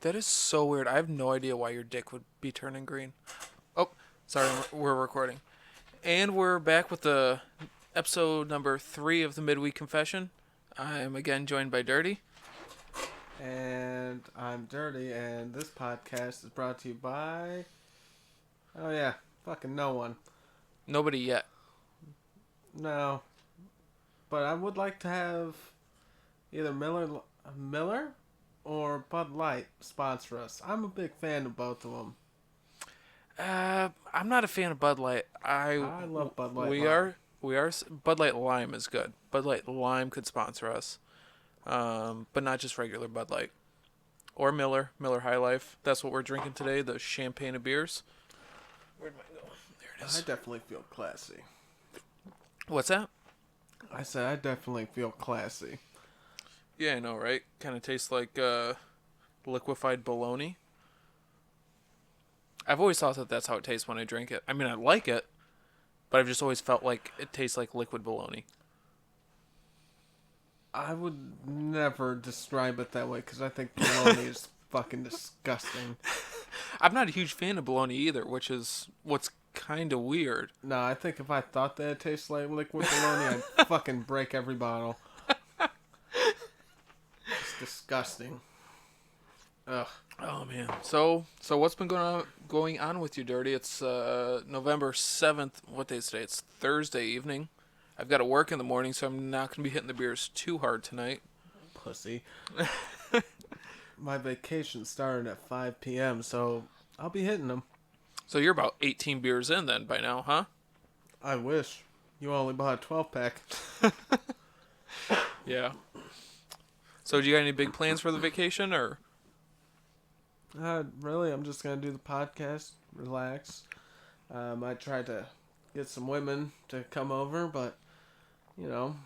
That is so weird. I have no idea why your dick would be turning green. Oh, sorry, we're recording. And we're back with the episode number 3 of the Midweek Confession. I'm again joined by Dirty. And I'm Dirty, and this podcast is brought to you by... Oh yeah, fucking no one. Nobody yet. No. But I would like to have either Miller or Bud Light sponsor us. I'm a big fan of both of them. I'm not a fan of Bud Light. I love Bud Light We Lime. are. Bud Light Lime is good. Bud Light Lime could sponsor us. But not just regular Bud Light. Or Miller High Life. That's what we're drinking today, the champagne of beers. Where'd mine go? There it is. I definitely feel classy. What's that? I said I definitely feel classy. Yeah, I know, right? Kind of tastes like liquefied bologna. I've always thought that that's how it tastes when I drink it. I mean, I like it, but I've just always felt like it tastes like liquid bologna. I would never describe it that way because I think bologna is fucking disgusting. I'm not a huge fan of bologna either, which is what's kind of weird. No, I think if I thought that it tastes like liquid bologna, I'd fucking break every bottle. It's disgusting. Ugh. Oh man. So what's been going on with you, Dirty? It's November 7th. What day is today? It's Thursday evening. I've got to work in the morning, so I'm not going to be hitting the beers too hard tonight. Pussy. My vacation started at 5 p.m., so I'll be hitting them. So you're about 18 beers in then by now, huh? I wish. You only bought a 12-pack. Yeah. So do you got any big plans for the vacation, or? Really, I'm just going to do the podcast, relax. I tried to get some women to come over, but, you know.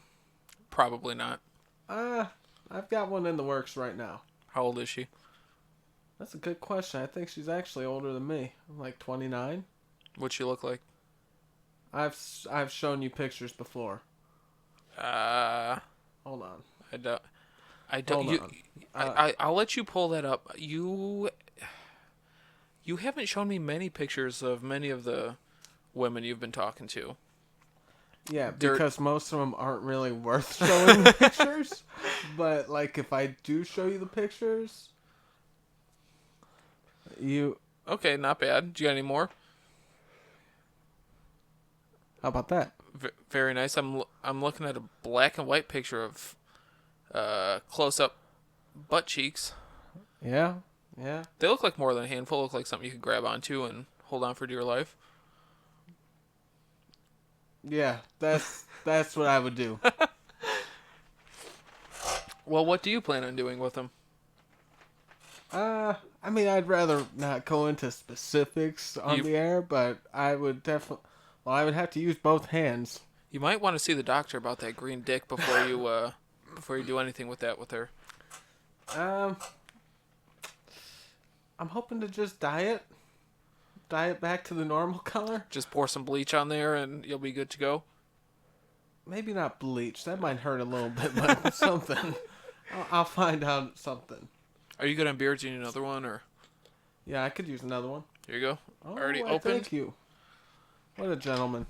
Probably not. I've got one in the works right now. How old is she? That's a good question. I think she's actually older than me. I'm like 29. What'd she look like? I've shown you pictures before. Hold on. I don't. I don't. Hold on. I'll let you pull that up. You haven't shown me many pictures of many of the women you've been talking to. Yeah, because most of them aren't really worth showing the pictures. But like, if I do show you the pictures, you. Okay, not bad. Do you got any more? How about that? Very nice. I'm looking at a black and white picture of close up butt cheeks. Yeah. They look like more than a handful. Look like something you could grab onto and hold on for dear life. Yeah, that's what I would do. Well, what do you plan on doing with them? I mean, I'd rather not go into specifics on the air, but I would definitely. Well, I would have to use both hands. You might want to see the doctor about that green dick before you do anything with that with her. I'm hoping to just dye it back to the normal color. Just pour some bleach on there and you'll be good to go. Maybe not bleach. That might hurt a little bit, but something. I'll find out something. Are you good on beards? Do you need another one, or? Yeah, I could use another one. Here you go. Oh, Already well, opened. Thank you. What a gentleman.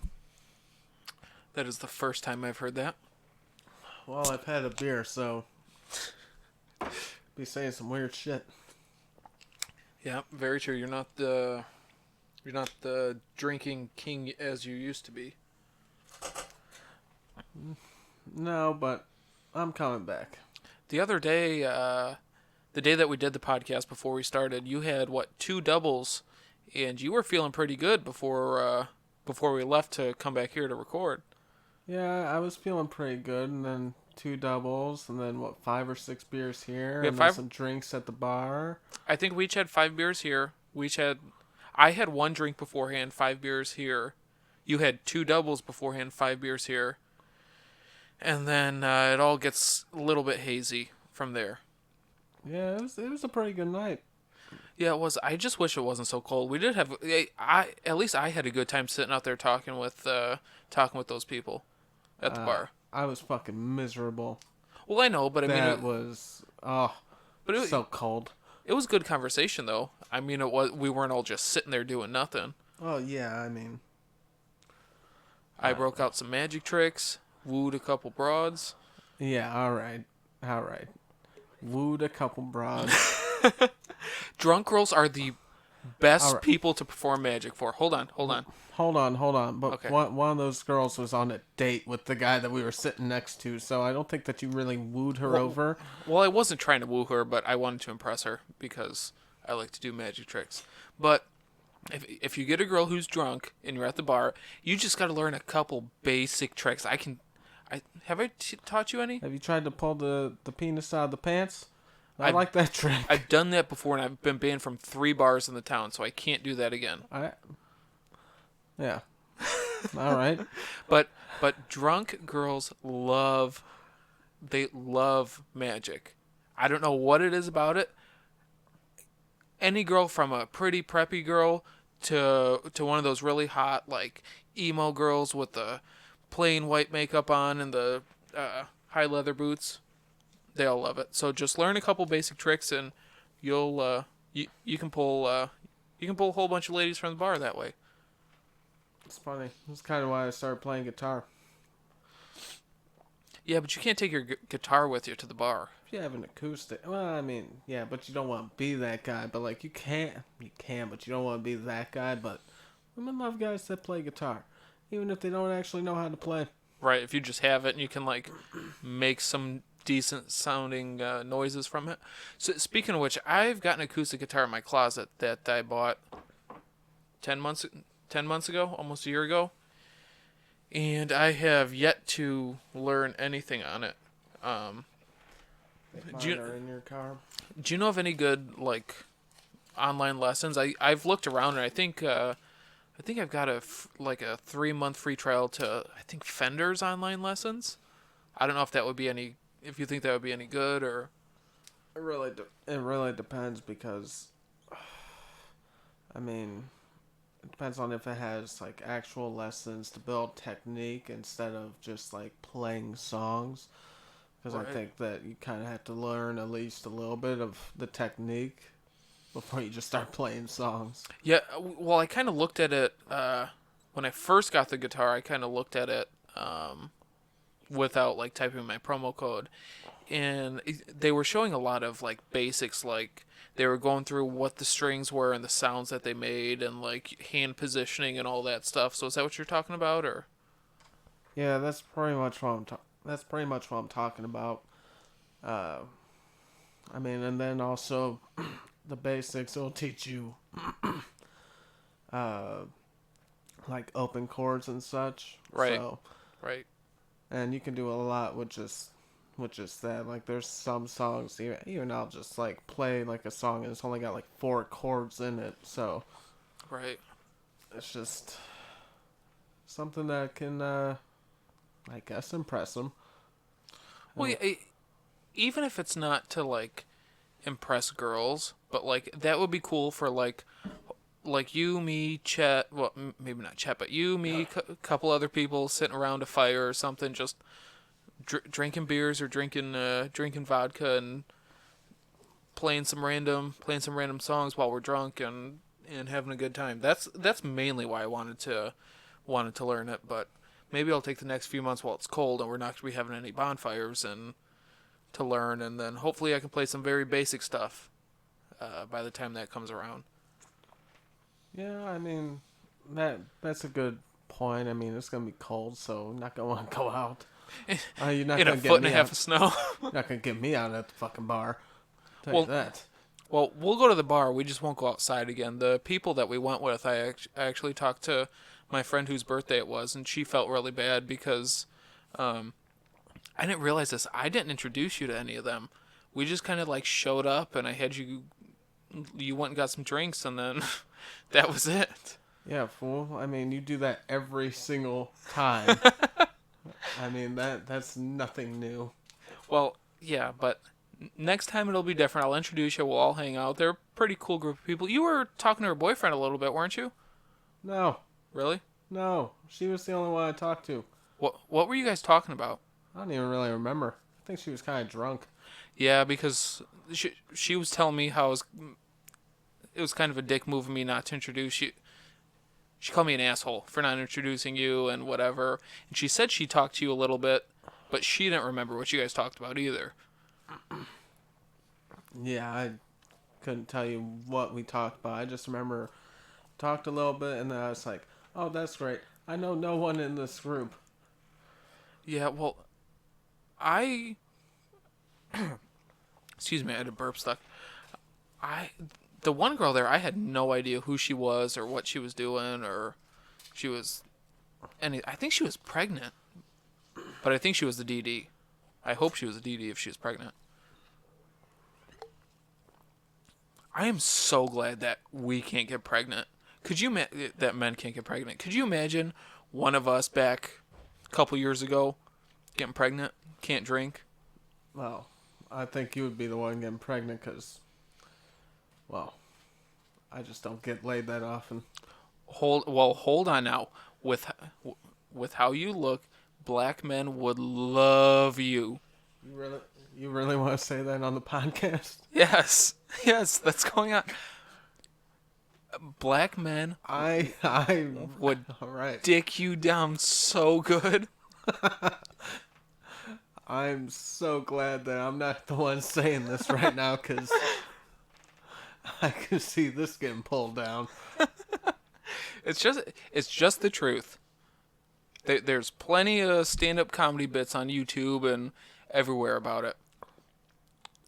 That is the first time I've heard that. Well, I've had a beer, so be saying some weird shit. Yeah, very true. You're not the drinking king as you used to be. No, but I'm coming back. The other day, the day that we did the podcast before we started, you had 2 doubles, and you were feeling pretty good before we left to come back here to record. Yeah, I was feeling pretty good, and then 2 doubles, and then 5 or 6 beers here, and then some drinks at the bar. I think we each had 5 beers here. I had 1 drink beforehand, 5 beers here. You had 2 doubles beforehand, 5 beers here. And then it all gets a little bit hazy from there. Yeah, it was a pretty good night. Yeah, it was. I just wish it wasn't so cold. We did have. At least I had a good time sitting out there talking with those people at the bar. I was fucking miserable. Well, I know, but I mean, that was but it, so cold. It was good conversation though. I mean, it was we weren't all just sitting there doing nothing. Well, yeah, I mean, I broke out some magic tricks, wooed a couple broads. yeah, all right. Wooed a couple broads. Drunk girls are the All best right. people to perform magic for. Hold on, hold on. Hold on. But Okay. one of those girls was on a date with the guy that we were sitting next to, so I don't think that you really wooed her Well, over. well, I wasn't trying to woo her, but I wanted to impress her because I like to do magic tricks. But if you get a girl who's drunk and you're at the bar, you just got to learn a couple basic tricks. I have I taught you any? Have you tried to pull the penis out of the pants? I I've like that trick. I've done that before, and I've been banned from 3 bars in the town, so I can't do that again. Yeah. All right. But drunk girls love magic. I don't know what it is about it. Any girl from a pretty preppy girl to one of those really hot like emo girls with the plain white makeup on and the high leather boots, they all love it. So just learn a couple basic tricks and you can pull a whole bunch of ladies from the bar that way. It's funny. That's kind of why I started playing guitar. Yeah, but you can't take your guitar with you to the bar. If you have an acoustic, well, I mean, yeah, but you don't want to be that guy. But like, you can, but you don't want to be that guy. But women love guys that play guitar, even if they don't actually know how to play. Right, if you just have it and you can like make some decent sounding noises from it. So speaking of which, I've got an acoustic guitar in my closet that I bought 10 months 10 months ago, almost a year ago. And I have yet to learn anything on it. Mine Do you- are in your car. Do you know of any good like online lessons? I've looked around and I think I've got like a 3 month free trial to I think Fender's online lessons. I don't know if that would be any if you think that would be any good or It really depends because, I mean, it depends on if it has like actual lessons to build technique instead of just like playing songs. Because Right. I think that you kind of have to learn at least a little bit of the technique before you just start playing songs. Yeah, well, I kind of looked at it when I first got the guitar. I kind of looked at it without like typing my promo code, and they were showing a lot of like basics, like they were going through what the strings were and the sounds that they made, and like hand positioning and all that stuff. So is that what you're talking about, or? Yeah, that's pretty much what that's pretty much what I'm talking about. Uh, I mean, and then also the basics will teach you, uh, like open chords and such. Right. So, Right. and you can do a lot with just that. Like, there's some songs even I'll just like play like a song and it's only got like 4 chords in it. So Right. it's just something that can, I guess, impress them. Well, yeah, even if it's not to like impress girls, but like that would be cool for like you, me, Chet. Well, maybe not Chet, but you, me, a couple other people sitting around a fire or something, just drinking beers or drinking vodka and playing some random songs while we're drunk and having a good time. That's mainly why I wanted to learn it. But maybe I'll take the next few months while it's cold and we're not going to be having any bonfires and to learn, and then hopefully I can play some very basic stuff by the time that comes around. Yeah, I mean, that's a good point. I mean, it's gonna be cold, so I'm not gonna want to go out. You're not In a gonna foot get and a me half out. of snow. You're not gonna get me out at the fucking bar. Tell Well, you that. Well, we'll go to the bar. We just won't go outside again. The people that we went with, I actually talked to my friend whose birthday it was, and she felt really bad because I didn't realize this. I didn't introduce you to any of them. We just kind of like showed up, and I had you went and got some drinks, and then that was it. Yeah, fool. I mean, you do that every single time. I mean, that's nothing new. Well, yeah, but next time it'll be different. I'll introduce you. We'll all hang out. They're a pretty cool group of people. You were talking to her boyfriend a little bit, weren't you? No, Really? no. She was the only one I talked to. What were you guys talking about? I don't even really remember. I think she was kind of drunk. Yeah, because she was telling me how it was kind of a dick move of me not to introduce you. She called me an asshole for not introducing you and whatever. And she said she talked to you a little bit, but she didn't remember what you guys talked about either. Yeah, I couldn't tell you what we talked about. I just remember talked a little bit, and then I was like, "Oh, that's great. I know no one in this group." Yeah, well, I excuse me, I had a burp stuck. I the one girl there, I had no idea who she was or what she was doing or she was any. I think she was pregnant, but I think she was the DD. I hope she was the DD if she was pregnant. I am so glad that we can't get pregnant. That men can't get pregnant? Could you imagine one of us back a couple years ago getting pregnant, can't drink? Well, I think you would be the one getting pregnant because, well, I just don't get laid that often. Hold on now. With with how you look, black men would love you. You really, you really want to say that on the podcast? Yes, yes, that's going on. Black men I, would all right. dick you down so good. I'm so glad that I'm not the one saying this right now because I can see this getting pulled down. It's just the truth. There's plenty of stand-up comedy bits on YouTube and everywhere about it.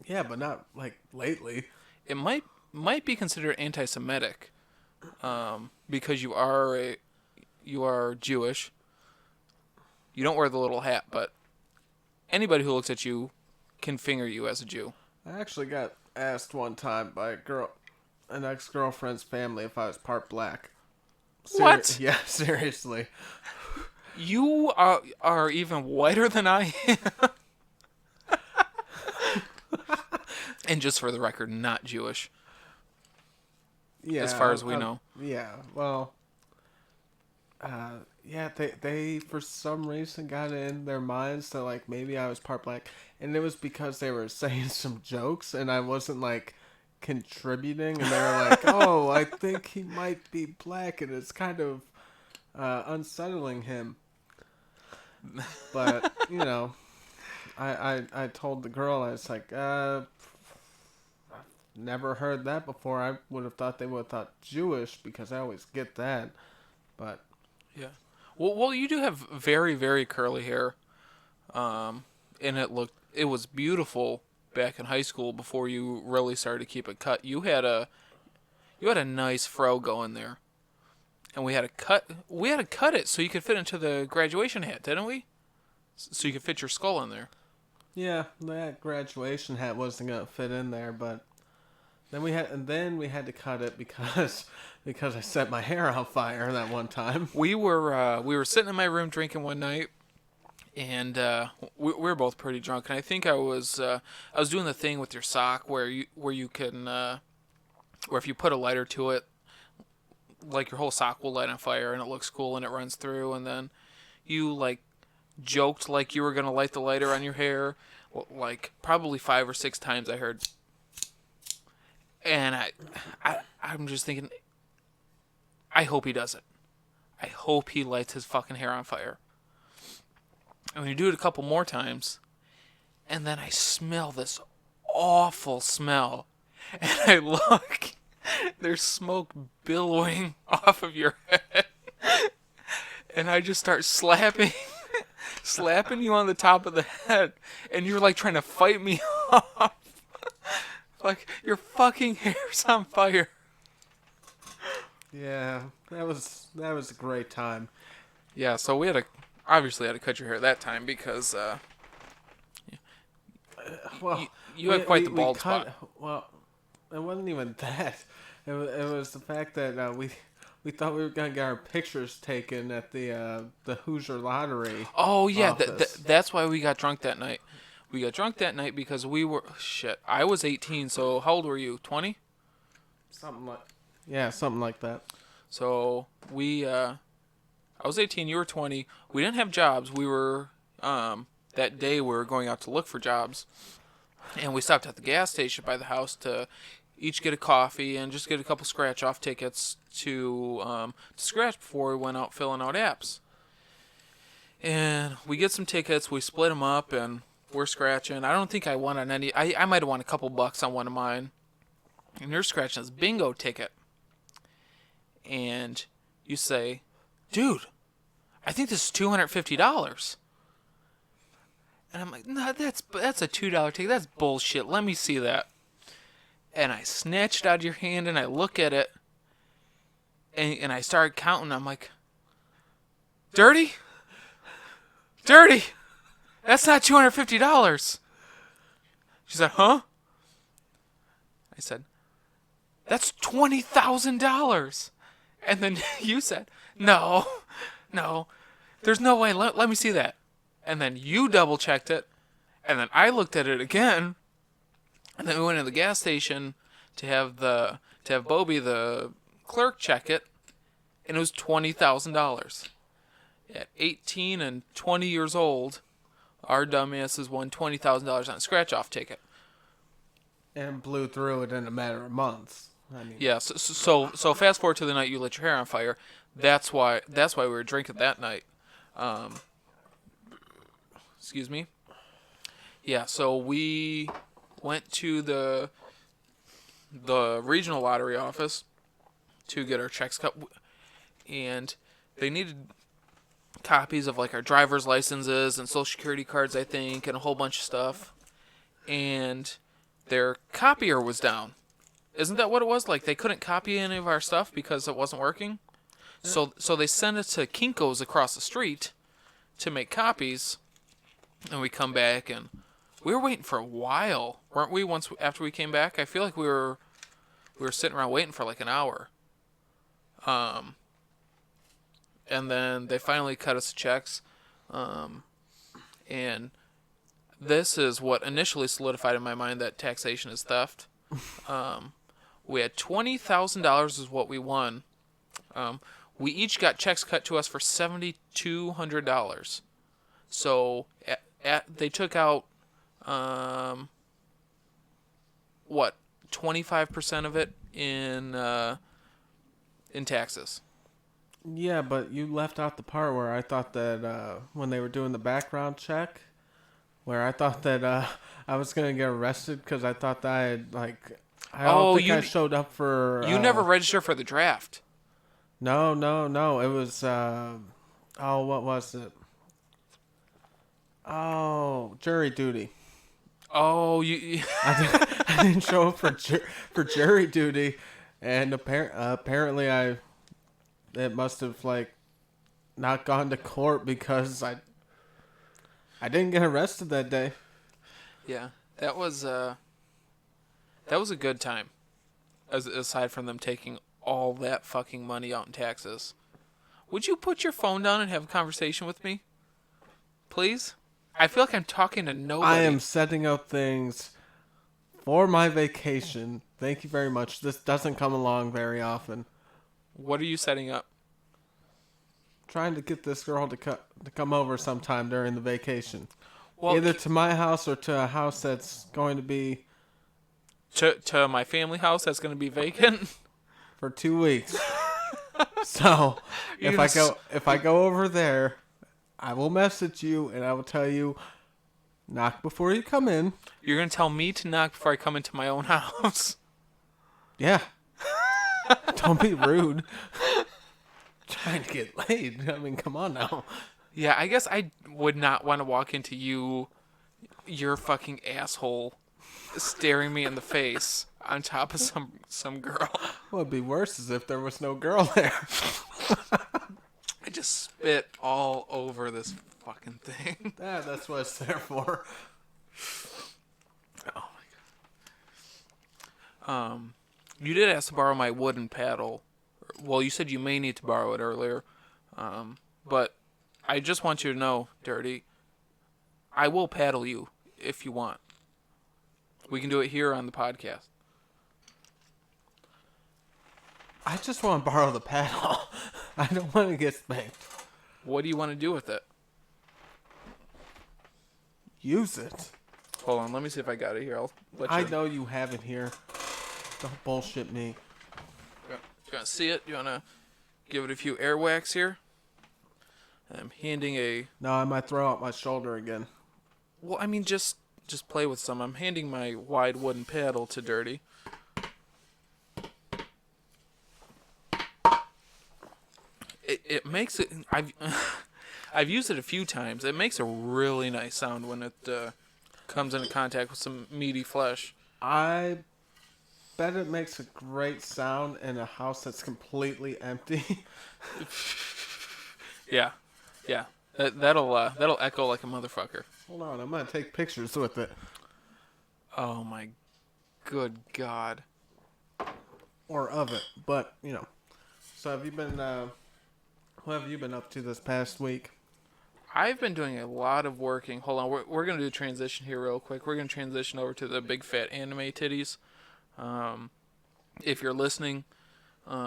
Yeah, but not like lately. It might be considered anti-Semitic, because you are Jewish. You don't wear the little hat, but anybody who looks at you can finger you as a Jew. I actually got asked one time by an ex-girlfriend's family, if I was part black. What? Yeah, seriously. You are even whiter than I am. And just for the record, not Jewish. Yeah, as far as we know. Yeah, well, yeah, they for some reason got it in their minds that like maybe I was part black, and it was because they were saying some jokes and I wasn't like contributing, and they were like, "Oh, I think he might be black," and it's kind of unsettling him. But you know, I told the girl, I was like, never heard that before. I would have thought they would have thought Jewish because I always get that. But Yeah. Well, you do have very, very curly hair. And it was beautiful back in high school before you really started to keep it cut. You had a nice fro going there. And we had to cut it so you could fit into the graduation hat, didn't we? So you could fit your skull in there. yeah, that graduation hat wasn't gonna fit in there, but then we had to cut it because I set my hair on fire that one time. We were sitting in my room drinking one night, and we were both pretty drunk. And I think I was doing the thing with your sock where you can where if you put a lighter to it, like your whole sock will light on fire and it looks cool and it runs through. And then you like joked like you were gonna light the lighter on your hair, like probably 5 or 6 times. I heard. And I'm just thinking, I hope he does it. I hope he lights his fucking hair on fire. And when you do it a couple more times, and then I smell this awful smell, and I look, there's smoke billowing off of your head, and I just start slapping you on the top of the head, and you're like trying to fight me off. Like, your fucking hair's on fire. Yeah, that was a great time. Yeah, so we obviously had to cut your hair that time because Well, you had quite the bald spot. Well, it wasn't even that. It was the fact that we thought we were gonna get our pictures taken at the Hoosier Lottery. Oh yeah, office. that's why we got drunk that night. We got drunk that night because we were shit. I was 18, so how old were you? 20? Something like that. So I was 18, you were 20. We didn't have jobs. We were that day we were going out to look for jobs. And we stopped at the gas station by the house to each get a coffee and just get a couple scratch-off tickets to scratch before we went out filling out apps. And we get some tickets, we split them up, and we're scratching. I don't think I won on any. I might have won a couple bucks on one of mine. And you're scratching this bingo ticket. And you say, dude, I think this is $250. And I'm like, no, that's a $2 ticket. That's bullshit. Let me see that. And I snatch it out of your hand and I look at it. And I start counting. I'm like, Dirty? Dirty! That's not $250. She said, huh? I said, that's $20,000. And then you said, no, there's no way. Let me see that. And then you double checked it. And then I looked at it again. And then we went to the gas station to have Bobby, the clerk, check it. And it was $20,000. At 18 and 20 years old, our dumbasses won $20,000 on a scratch-off ticket. And blew through it in a matter of months. I mean, yeah, so fast forward to the night you lit your hair on fire. That's why we were drinking that night. Excuse me. Yeah, so we went to the regional lottery office to get our checks cut, and they needed copies of like our driver's licenses and social security cards, I think, and a whole bunch of stuff. And their copier was down. Isn't that what it was? Like they couldn't copy any of our stuff because it wasn't working. So they sent it to Kinko's across the street to make copies. And we come back and we were waiting for a while, weren't we? Once after we came back, I feel like we were sitting around waiting for like an hour. And then they finally cut us checks. And this is what initially solidified in my mind that taxation is theft. We had $20,000 is what we won. We each got checks cut to us for $7,200. So they took out, 25% of it in taxes. Yeah, but you left out the part where I thought that when they were doing the background check, where I thought that I was going to get arrested because I thought that I had, like, I don't think I showed up for... You never registered for the draft. No. It was, what was it? Oh, jury duty. Oh, you... I didn't show up for jury duty, and apparently it must have, like, not gone to court because I didn't get arrested that day. Yeah, that was a good time. Aside from them taking all that fucking money out in taxes. Would you put your phone down and have a conversation with me? Please? I feel like I'm talking to nobody. I am setting up things for my vacation. Thank you very much. This doesn't come along very often. What are you setting up? Trying to get this girl to come over sometime during the vacation. Well, either to my house or to a house that's going to be... To my family house that's going to be vacant? For 2 weeks. So, if I go over there, I will message you and I will tell you, knock before you come in. You're going to tell me to knock before I come into my own house? Yeah. Don't be rude. Trying to get laid. I mean, come on now. Yeah, I guess I would not want to walk into your fucking asshole staring me in the face on top of some girl. What would be worse is if there was no girl there. I just spit all over this fucking thing. Yeah, that's what it's there for. Oh my god. You did ask to borrow my wooden paddle. Well, you said you may need to borrow it earlier. But I just want you to know, Dirty, I will paddle you if you want. We can do it here on the podcast. I just want to borrow the paddle. I don't want to get spanked. What do you want to do with it? Use it. Hold on, let me see if I got it here. I'll let I you. know you have it here. Don't bullshit me. You want to see it? You want to give it a few airwhacks here? I'm handing a. No, I might throw out my shoulder again. Well, I mean, just play with some. I'm handing my wide wooden paddle to Dirty. It makes it. I've used it a few times. It makes a really nice sound when it comes into contact with some meaty flesh. I bet it makes a great sound in a house that's completely empty. Yeah, yeah. That'll echo like a motherfucker. Hold on, I'm gonna take pictures with it. Oh my good God. Or of it, but So have you been? What have you been up to this past week? I've been doing a lot of working. Hold on, we're gonna do a transition here real quick. We're gonna transition over to the big fat anime titties. If you're listening,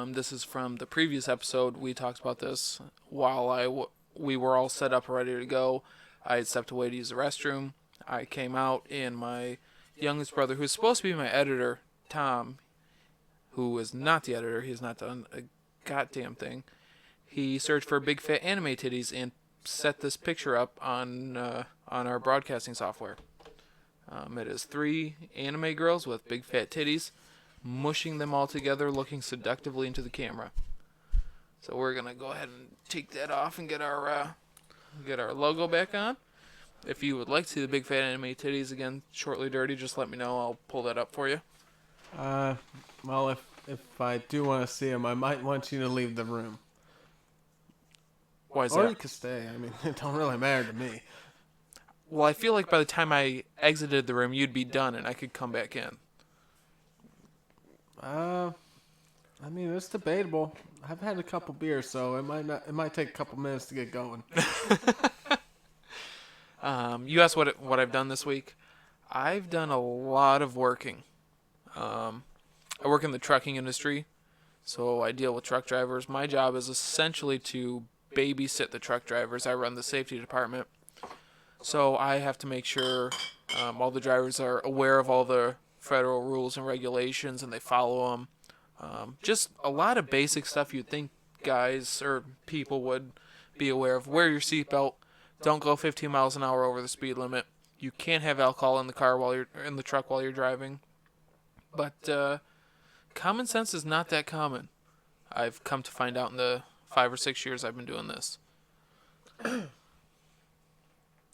this is from the previous episode. We talked about this while we were all set up ready to go. I had stepped away to use the restroom. I came out, and my youngest brother, who's supposed to be my editor, Tom, who is not the editor, he's not done a goddamn thing. He searched for big fat anime titties and set this picture up on our broadcasting software. It is 3 anime girls with big fat titties, mushing them all together, looking seductively into the camera. So we're gonna go ahead and take that off and get our logo back on. If you would like to see the big fat anime titties again shortly, Dirty, just let me know. I'll pull that up for you. Well, if I do want to see them, I might want you to leave the room. Why is Or that? you could stay. I mean, it don't really matter to me. Well, I feel like by the time I exited the room, you'd be done and I could come back in. I mean, it's debatable. I've had a couple beers, so it might take a couple minutes to get going. You asked what I've done this week. I've done a lot of working. I work in the trucking industry, so I deal with truck drivers. My job is essentially to babysit the truck drivers. I run the safety department, so I have to make sure all the drivers are aware of all the federal rules and regulations and they follow them. Just a lot of basic stuff you'd think guys or people would be aware of. Wear your seatbelt. Don't go 15 miles an hour over the speed limit. You can't have alcohol in the car while you're in the truck while you're driving. But common sense is not that common. I've come to find out in the 5 or 6 years I've been doing this.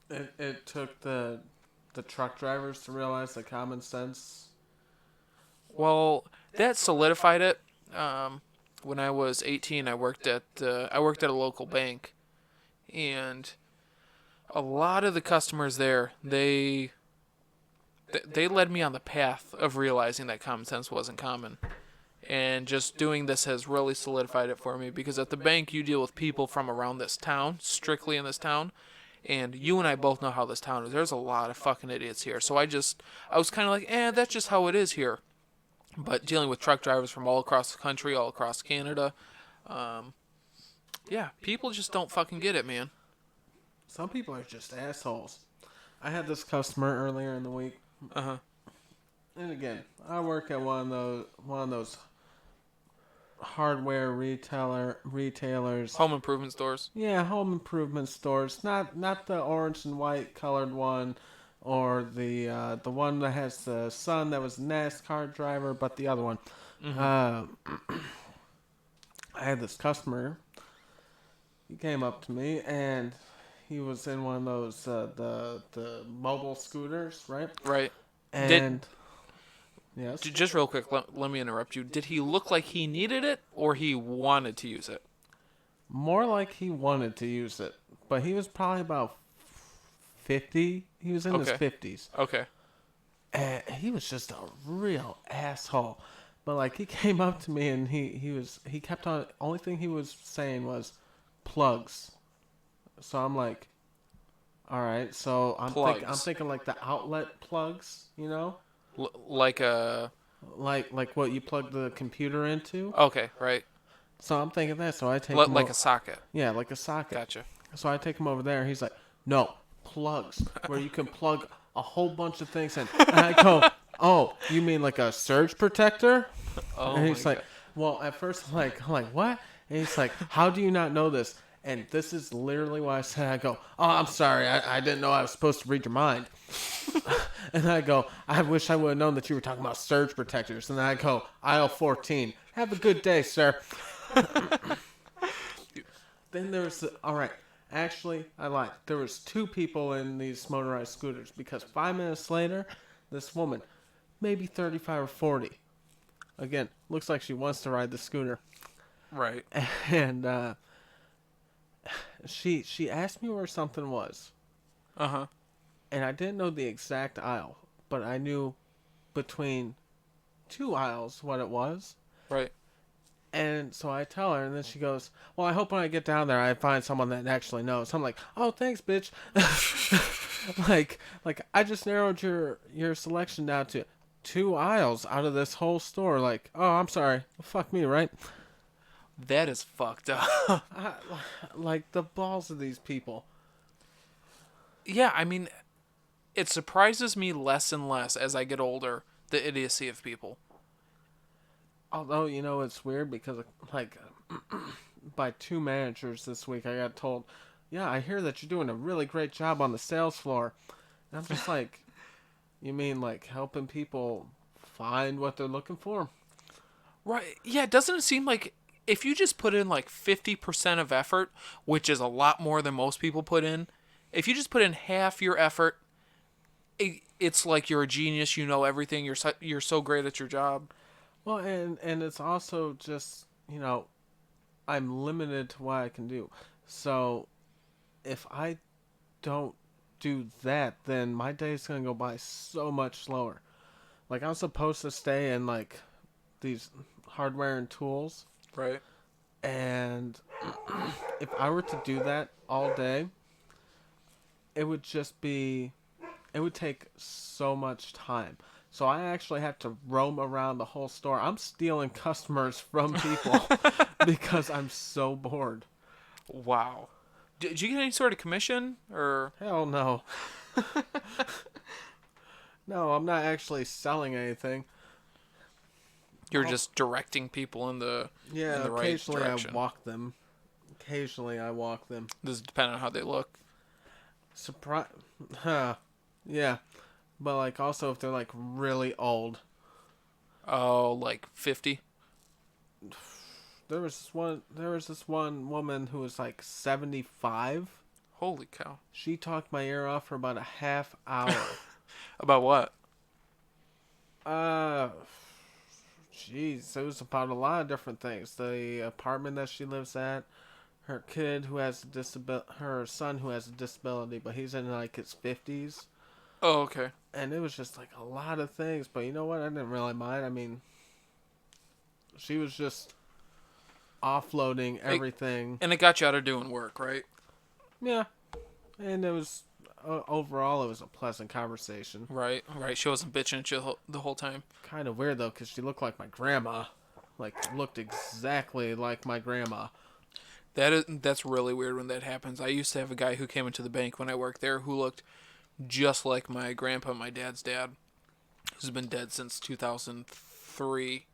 It took the truck drivers to realize that common sense. Well, that solidified it. When I was 18, I worked at a local bank, and a lot of the customers there, they led me on the path of realizing that common sense wasn't common. And just doing this has really solidified it for me, because at the bank you deal with people from around this town, strictly in this town, and you and I both know how this town is. There's a lot of fucking idiots here. So I was kind of like, that's just how it is here. But dealing with truck drivers from all across the country, all across Canada, people just don't fucking get it, man. Some people are just assholes. I had this customer earlier in the week. Uh-huh. And again, I work at one of those hardware retailers. Home improvement stores. Yeah, home improvement stores. Not the orange and white colored one, or the one that has the son that was a NASCAR driver, but the other one. Mm-hmm. I had this customer. He came up to me and he was in one of those the mobile scooters, right? Right. And yes. Just real quick, let me interrupt you. Did he look like he needed it or he wanted to use it? More like he wanted to use it, but he was probably about 50. He was in his 50s. Okay. And he was just a real asshole. But like he came up to me and he kept on. Only thing he was saying was plugs. So I'm like, all right. So I'm thinking like the outlet plugs, you know, like a like what you plug the computer into. Okay, right. So I'm thinking that. So I take like a socket. Yeah, like a socket. Gotcha. So I take him over there. He's like, no, plugs where you can plug a whole bunch of things in. And I go, oh, you mean like a surge protector? Oh And my he's like, god. well, at first I'm like, what? And he's like, how do you not know this? And this is literally what I said. I go, oh, I'm sorry. I didn't know I was supposed to read your mind. And I go, I wish I would have known that you were talking about surge protectors. And then I go, aisle 14. Have a good day, sir. Then there's, all right. Actually, I lied. There was two people in these motorized scooters because 5 minutes later, this woman, maybe 35 or 40, again, looks like she wants to ride the scooter. Right. And she asked me where something was, Uh-huh. and I didn't know the exact aisle, but I knew between two aisles what it was. Right. And so I tell her, and then she goes, well, I hope when I get down there I find someone that actually knows. I'm like, oh, thanks, bitch. like I just narrowed your selection down to two aisles out of this whole store. Like, oh, I'm sorry. Well, fuck me, right? That is fucked up. I, like the balls of these people. Yeah, I mean, it surprises me less and less as I get older, the idiocy of people. Although, it's weird because, like, by two managers this week, I got told, yeah, I hear that you're doing a really great job on the sales floor. And I'm just like, you mean, like, helping people find what they're looking for? Right. Yeah, doesn't it seem like if you just put in like 50% of effort, which is a lot more than most people put in, if you just put in half your effort, it's like you're a genius, you know everything, you're so great at your job. Well, and it's also just, I'm limited to what I can do. So if I don't do that, then my day's going to go by so much slower. Like, I'm supposed to stay in, like, these hardware and tools. Right. And if I were to do that all day, it would take so much time. So I actually have to roam around the whole store. I'm stealing customers from people because I'm so bored. Wow. Did you get any sort of commission or? Hell no. No, I'm not actually selling anything. You're just directing people in the right occasionally direction. Occasionally I walk them. This depends on how they look. Surprise. Huh. Yeah. But, like, also if they're, like, really old. Oh, like 50? There was this one woman who was, like, 75. Holy cow. She talked my ear off for about a half hour. About what? Jeez, it was about a lot of different things. The apartment that she lives at, her kid who has her son who has a disability, but he's in, like, his 50s. Oh, okay. And it was just, like, a lot of things. But you know what? I didn't really mind. I mean, she was just offloading everything. And it got you out of doing work, right? Yeah. And it was, overall, it was a pleasant conversation. Right. She wasn't bitching at you the whole time. Kind of weird, though, because she looked like my grandma. Like, looked exactly like my grandma. That's really weird when that happens. I used to have a guy who came into the bank when I worked there who looked just like my grandpa, my dad's dad, who's been dead since 2003.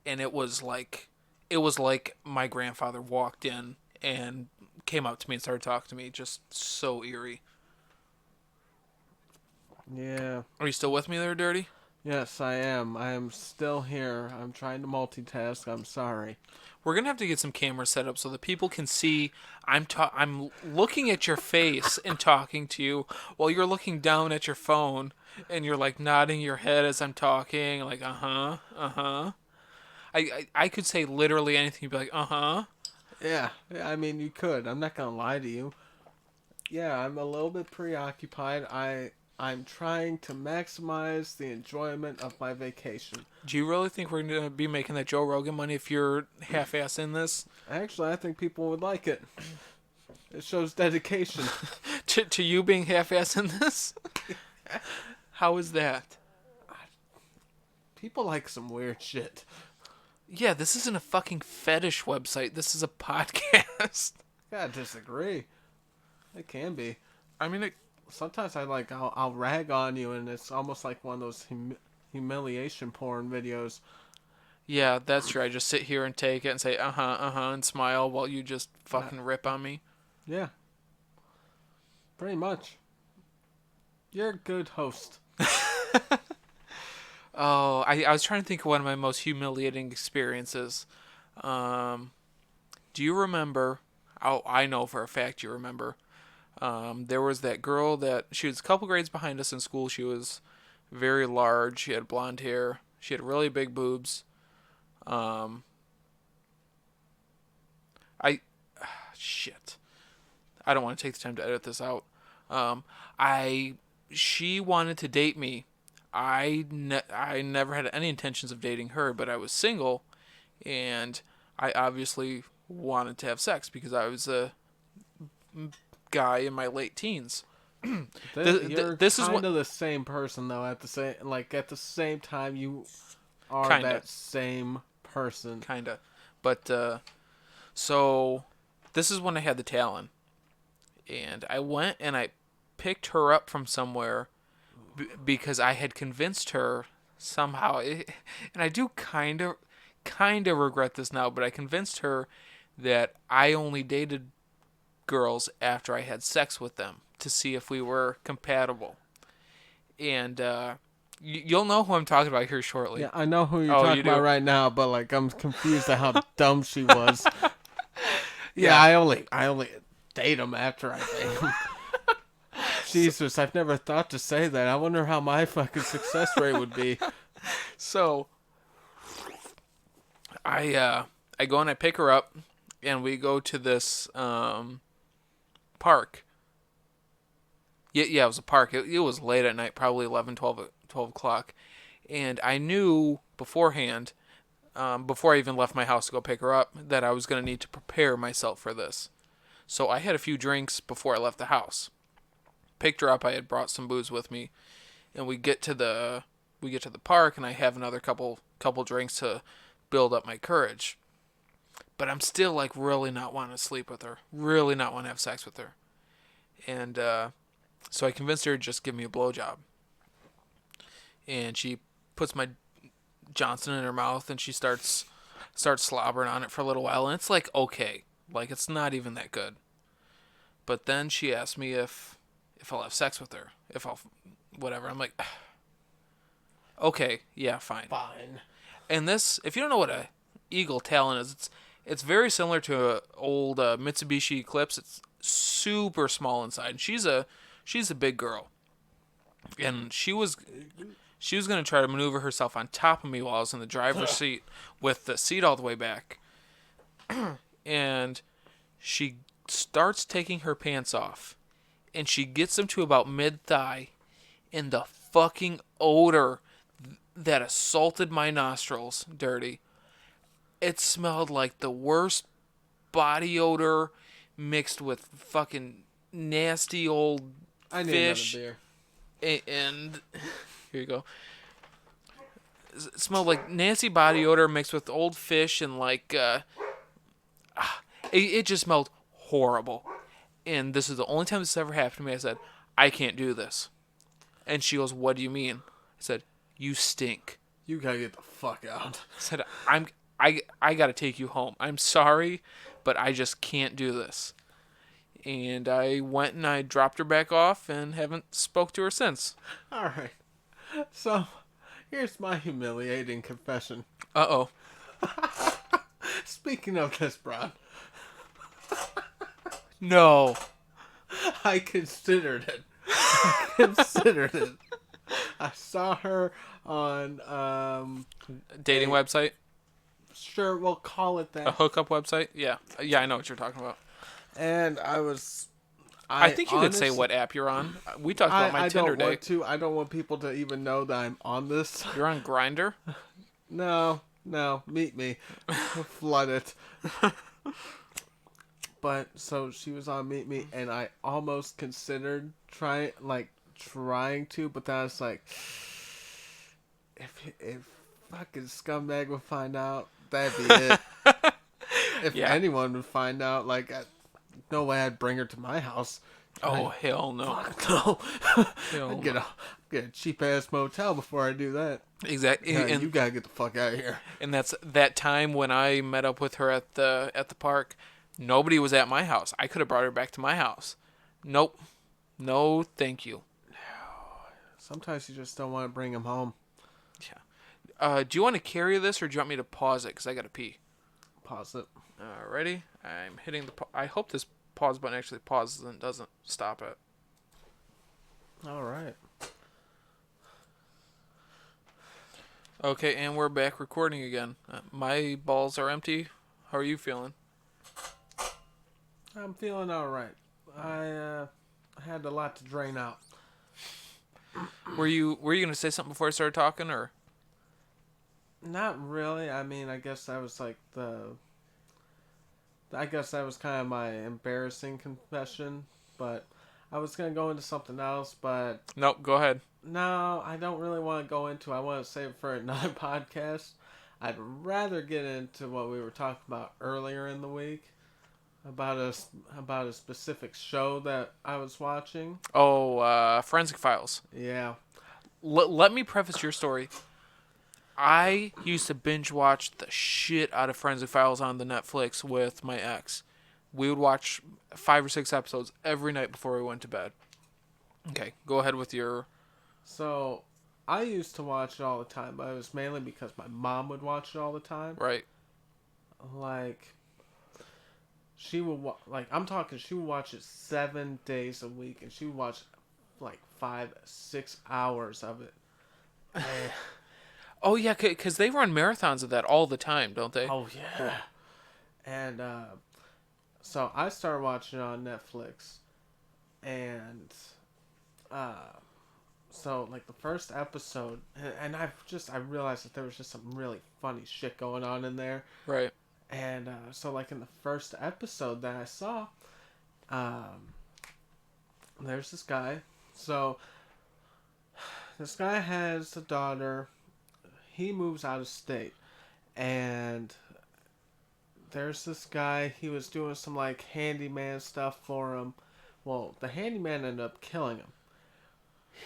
And it was like my grandfather walked in and came up to me and started talking to me. Just so eerie. Yeah. Are you still with me there, Dirty? Yes, I am. I am still here. I'm trying to multitask. I'm sorry. We're gonna have to get some cameras set up so that people can see I'm looking at your face and talking to you while you're looking down at your phone and you're like nodding your head as I'm talking, like uh-huh. I could say literally anything, you'd be like, uh-huh. Yeah, I mean, you could. I'm not gonna lie to you. Yeah, I'm a little bit preoccupied. I'm trying to maximize the enjoyment of my vacation. Do you really think we're going to be making that Joe Rogan money if you're half-ass in this? Actually, I think people would like it. It shows dedication. to you being half-ass in this? How is that? People like some weird shit. Yeah, this isn't a fucking fetish website. This is a podcast. I disagree. It can be. I mean, sometimes I'll rag on you, and it's almost like one of those humiliation porn videos. Yeah, that's true. I just sit here and take it and say and smile while you just Uh, fucking rip on me. yeah, pretty much. You're a good host. Oh, I was trying to think of one of my most humiliating experiences. Um, do you remember? Oh, I know for a fact you remember. There was that girl that she was a couple grades behind us in school. She was very large. She had blonde hair. She had really big boobs. Um, I shit. I don't want to take the time to edit this out. Um, I she wanted to date me. I never had any intentions of dating her, but I was single, and I obviously wanted to have sex because I was a guy in my late teens. You're This is kind what of the same person though. At the same time, you are kinda, that same person. kinda, but so this is when I had the Talon, and I went and I picked her up from somewhere because I had convinced her somehow, and I do kind of regret this now, but I convinced her that I only dated girls after I had sex with them to see if we were compatible. And you'll know who I'm talking about here shortly. Yeah, I know who you're Oh, you talking about do? right now, but like I'm confused at how dumb she was. Yeah, Yeah. I only date them after I date them. Jesus, I've never thought to say that. I wonder how my fucking success rate would be. So I go and I pick her up, and we go to this park. Yeah, it was a park. It was late at night, probably 11, 12 o'clock. And I knew beforehand, before I even left my house to go pick her up, that I was going to need to prepare myself for this. So I had a few drinks before I left the house. Picked her up. I had brought some booze with me, and we get to the park, and I have another couple drinks to build up my courage. But I'm still like really not wanting to sleep with her, really not want to have sex with her, and so I convinced her to just give me a blowjob. And she puts my Johnson in her mouth, and she starts slobbering on it for a little while, and it's like okay, like it's not even that good. But then she asked me if I'll have sex with her, if I'll whatever. I'm like, okay, yeah, fine. Fine. And this, if you don't know what a Eagle Talon is, it's very similar to a old Mitsubishi Eclipse. It's super small inside. And she's a big girl, and she was gonna try to maneuver herself on top of me while I was in the driver's seat with the seat all the way back, and she starts taking her pants off, and she gets them to about mid thigh, and the fucking odor that assaulted my nostrils, dirty. It smelled like the worst body odor mixed with fucking nasty old I need fish. another beer. And here you go. It smelled like nasty body odor mixed with old fish and like it just smelled horrible. And this is the only time this ever happened to me. I said, I can't do this. And she goes, what do you mean? I said, you stink. You gotta get the fuck out. I said, I gotta take you home. I'm sorry, but I just can't do this. And I went and I dropped her back off and haven't spoke to her since. Alright. So, here's my humiliating confession. Uh-oh. Speaking of this broad, No. I considered it. I considered it. I saw her on, Dating website? sure, we'll call it A that. hookup website? Yeah. Yeah, I know what you're talking about. And I think you could say what app you're on. We talked about my I Tinder don't want date. to. I don't want people to even know that I'm on this. You're on Grinder? No, meet me. Flood it. But so she was on Meet Me, and I almost considered trying to, but then I was like, if fucking scumbag would find out, that'd be it. If Yeah. anyone would find out, no way I'd bring her to my house. Oh, hell no. Fuck no. Hell I'd no. get a cheap ass motel before I do that. Exactly. Yeah, you gotta get the fuck out of here. And that's that time when I met up with her at the park. Nobody was at my house. I could have brought her back to my house. Nope. No, thank you. Sometimes you just don't want to bring them home. Yeah. Do you want to carry this or do you want me to pause it? Because I got to pee. Pause it. Ready? I'm hitting the. I hope this pause button actually pauses and doesn't stop it. All right. Okay, and we're back recording again. My balls are empty. How are you feeling? I'm feeling all right. I had a lot to drain out. Were you gonna say something before I started talking, or? Not really. I mean, I guess that was like I guess that was kind of my embarrassing confession, but I was gonna go into something else, but Nope. Go ahead. no, I don't really want to go into. I want to save it for another podcast. I'd rather get into what we were talking about earlier in the week about a specific show that I was watching. Oh, Forensic Files. Yeah. Let me preface your story. I used to binge watch the shit out of Forensic Files on the Netflix with my ex. We would watch 5 or 6 episodes every night before we went to bed. Okay, go ahead with your. So I used to watch it all the time, but it was mainly because my mom would watch it all the time. Right. Like she would I'm talking. She would watch it 7 days a week, and she would watch like 5-6 hours of it. And, Oh, yeah, because they run marathons of that all the time, don't they? oh yeah. And so I started watching it on Netflix, and so like the first episode, and I realized that there was just some really funny shit going on in there. Right. And so like in the first episode that I saw, there's this guy. So this guy has a daughter. He moves out of state, and there's this guy. He was doing some like handyman stuff for him. Well, the handyman ended up killing him.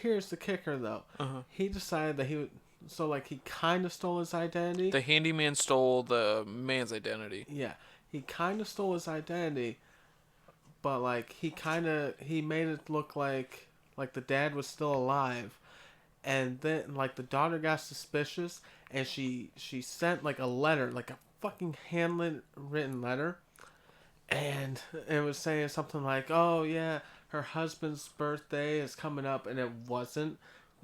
Here's the kicker, though. Uh-huh. He decided that he would. So like he kind of stole his identity. The handyman stole the man's identity. Yeah, he kind of stole his identity, but like he made it look like the dad was still alive. And then like the daughter got suspicious, and she sent like a letter, like a fucking handwritten letter, and it was saying something like, oh yeah, her husband's birthday is coming up, and it wasn't.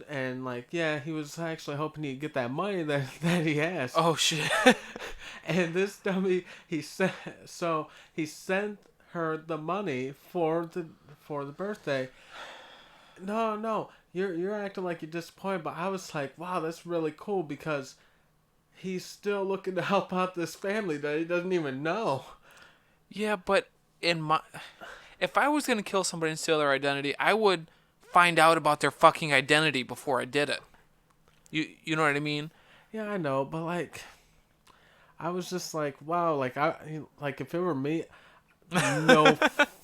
And like, yeah, he was actually hoping he'd get that money that he asked. Oh, shit. And this dummy, he sent her the money for the birthday. No, you're acting like you're disappointed, but I was like, wow, that's really cool because he's still looking to help out this family that he doesn't even know. Yeah, but if I was going to kill somebody and steal their identity, I would find out about their fucking identity before I did it. You know what I mean? Yeah, I know, but like, I was just like, wow, like if it were me, no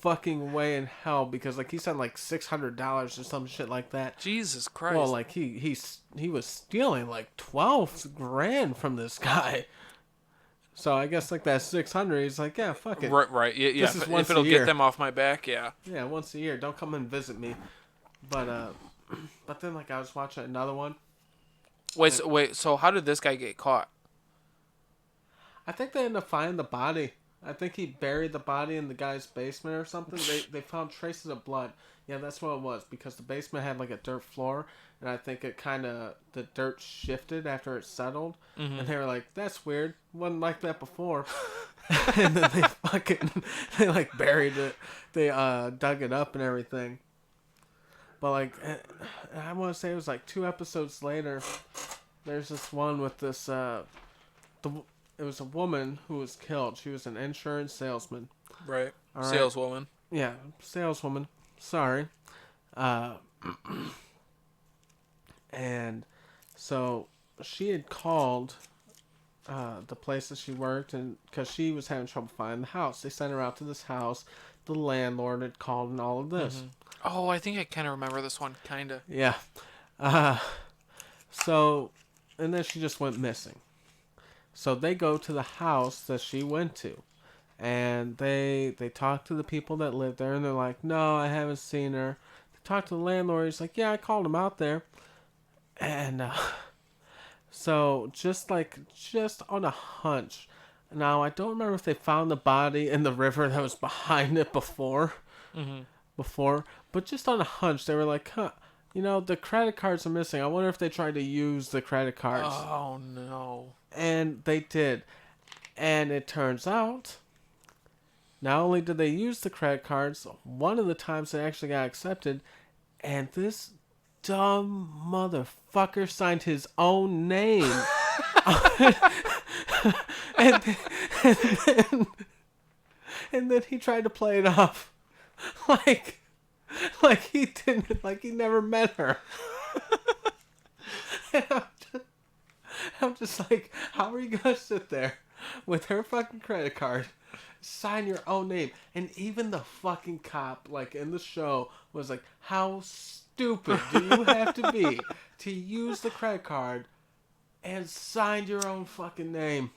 fucking way in hell, because like he sent like $600 or some shit like that. Jesus Christ. Well, like he was stealing like 12 grand from this guy. So I guess like that 600, he's like, yeah, fuck it. Right. Yeah. This is If once it'll a year. get them off my back, yeah. Yeah, once a year. Don't come and visit me. But then like I was watching another one. Wait. So how did this guy get caught? I think they ended up finding the body. I think he buried the body in the guy's basement or something. They found traces of blood. Yeah, that's what it was, because the basement had like a dirt floor, and I think the dirt shifted after it settled, and they were like, that's weird. Wasn't like that before. And then they like buried it. They dug it up and everything. But like, I want to say it was like 2 episodes later, there's this one with this it was a woman who was killed. She was an insurance salesman. Right. All right. Saleswoman. Yeah, saleswoman. Sorry. And so she had called the place that she worked, and because she was having trouble finding the house, they sent her out to this house the landlord had called and all of this. Oh, I think I kind of remember this one, kind of. Yeah. Uh, so, and then she just went missing. So they go to the house that she went to, and they talk to the people that live there, and they're like, "No, I haven't seen her." They talk to the landlord. He's like, "Yeah, I called him out there," and so just on a hunch. Now I don't remember if they found the body in the river that was behind it Mm-hmm. before, but just on a hunch, they were like, "Huh." The credit cards are missing. I wonder if they tried to use the credit cards. Oh no. And they did. And it turns out, not only did they use the credit cards, one of the times they actually got accepted, and this dumb motherfucker signed his own name. and, then, and, then, and then he tried to play it off like he didn't, like he never met her. And I'm just like, how are you gonna sit there with her fucking credit card, sign your own name, and even the fucking cop, like in the show, was like, how stupid do you have to be to use the credit card and sign your own fucking name?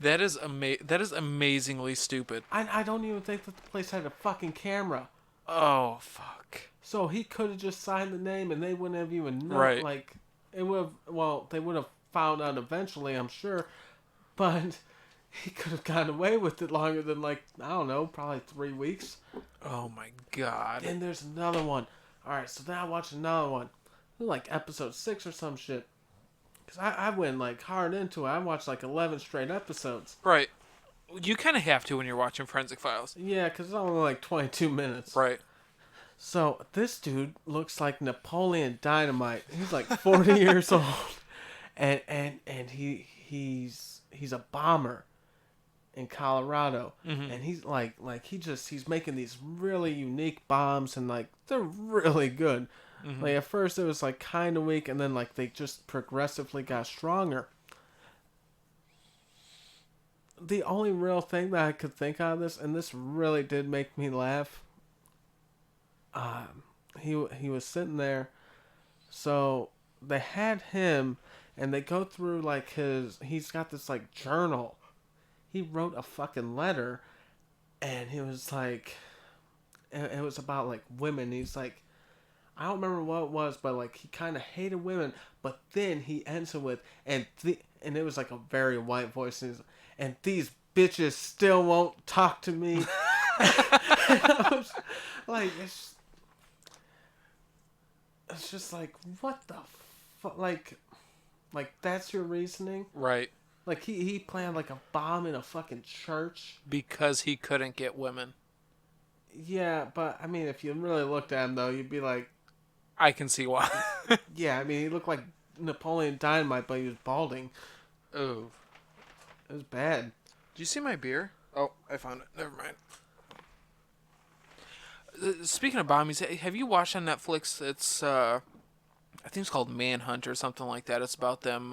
That is that is amazingly stupid. I don't even think that the place had a fucking camera. Oh fuck. So he could have just signed the name and they wouldn't have even known. Right. Like, it would have, well, they would have found out eventually, I'm sure. But he could have gotten away with it longer than, like, I don't know, probably 3 weeks. Oh my god. And there's another one. Alright, so then I watched another one. Like episode 6 or some shit. Because I went, like, hard into it. I watched, like, 11 straight episodes. Right. You kind of have to when you're watching Forensic Files. Yeah, because it's only, like, 22 minutes. Right. So, this dude looks like Napoleon Dynamite. He's, like, 40 years old. And he's a bomber in Colorado. Mm-hmm. And he's, he's making these really unique bombs. And, like, they're really good. Mm-hmm. Like, at first it was, like, kind of weak, and then, like, they just progressively got stronger. The only real thing that I could think out of this, and this really did make me laugh, he was sitting there, so they had him, and they go through, like, he's got this, like, journal. He wrote a fucking letter, and he was, like, it was about, like, women. He's, like, I don't remember what it was, but, like, he kind of hated women. But then he ends it with, and it was, like, a very white voice. And these bitches still won't talk to me. I was, like, it's just, like, what the fuck? Like, that's your reasoning? Right. Like, he planned, like, a bomb in a fucking church. Because he couldn't get women. Yeah, but, I mean, if you really looked at him, though, you'd be like, I can see why. yeah, I mean, he looked like Napoleon Dynamite, but he was balding. Oh. It was bad. Did you see my beer? Oh, I found it. Never mind. Speaking of bombies, have you watched on Netflix? It's, I think it's called Manhunt or something like that. It's about them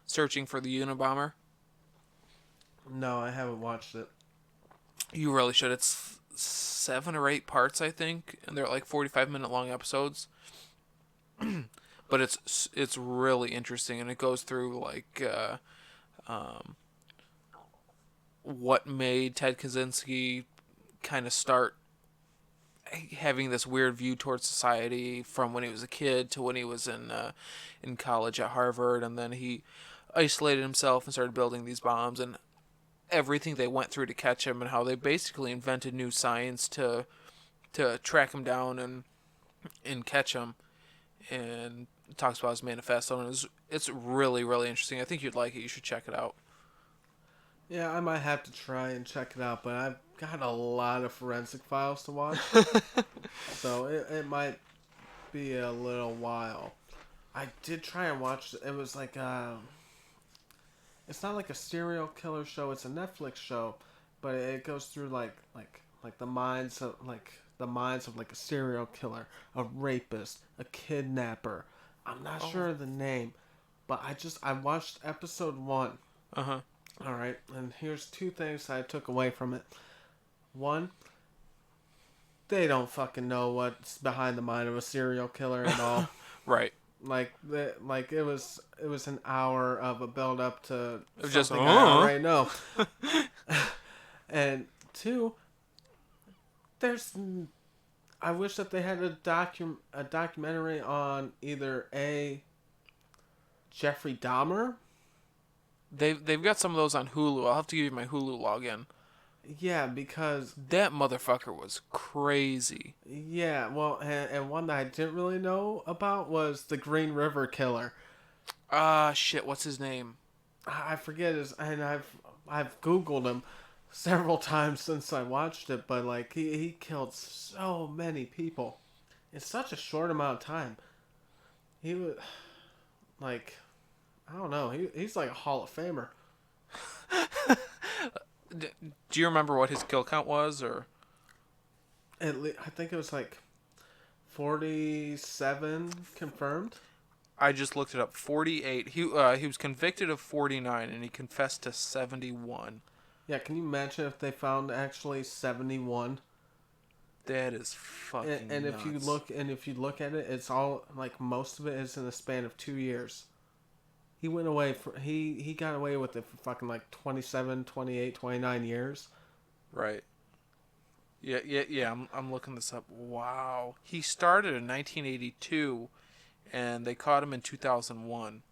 searching for the Unabomber. No, I haven't watched it. You really should. It's 7 or 8 parts, I think, and they're like 45-minute long episodes. But it's really interesting, and it goes through like what made Ted Kaczynski kind of start having this weird view towards society from when he was a kid to when he was in college at Harvard, and then he isolated himself and started building these bombs and everything they went through to catch him, and how they basically invented new science to track him down and catch him. And it talks about his manifesto, and it's really, really interesting. I think you'd like it. You should check it out. Yeah, I might have to try and check it out, but I've got a lot of Forensic Files to watch. So it might be a little while. I did try and watch it. Was like it's not like a serial killer show, it's a Netflix show, but it goes through like the minds of like a serial killer, a rapist, a kidnapper. I'm not sure of the name, but I watched episode 1. Uh-huh. All right, and here's 2 things I took away from it. One, they don't fucking know what's behind the mind of a serial killer at all. Right. Like it was an hour of a build up to It was just, something I already know. And two, there's I wish that they had a documentary on either a Jeffrey Dahmer. They've got some of those on Hulu. I'll have to give you my Hulu login. Yeah, because That motherfucker was crazy. yeah, well, and one that I didn't really know about was the Green River Killer. Ah, shit. What's his name? I forget his, and I've Googled him several times since I watched it, but like he killed so many people in such a short amount of time. He was like, I don't know, he's like a Hall of Famer. Do you remember what his kill count was, or? I think it was like 47 confirmed. I just looked it up. 48. He was convicted of 49, and he confessed to 71. Yeah, can you imagine if they found actually 71? That is fucking And nuts. if you look at it, it's all like most of it is in the span of 2 years. He went away for he got away with it for fucking like 27, 28, 29 years. Right. Yeah. I'm looking this up. Wow. He started in 1982, and they caught him in 2001.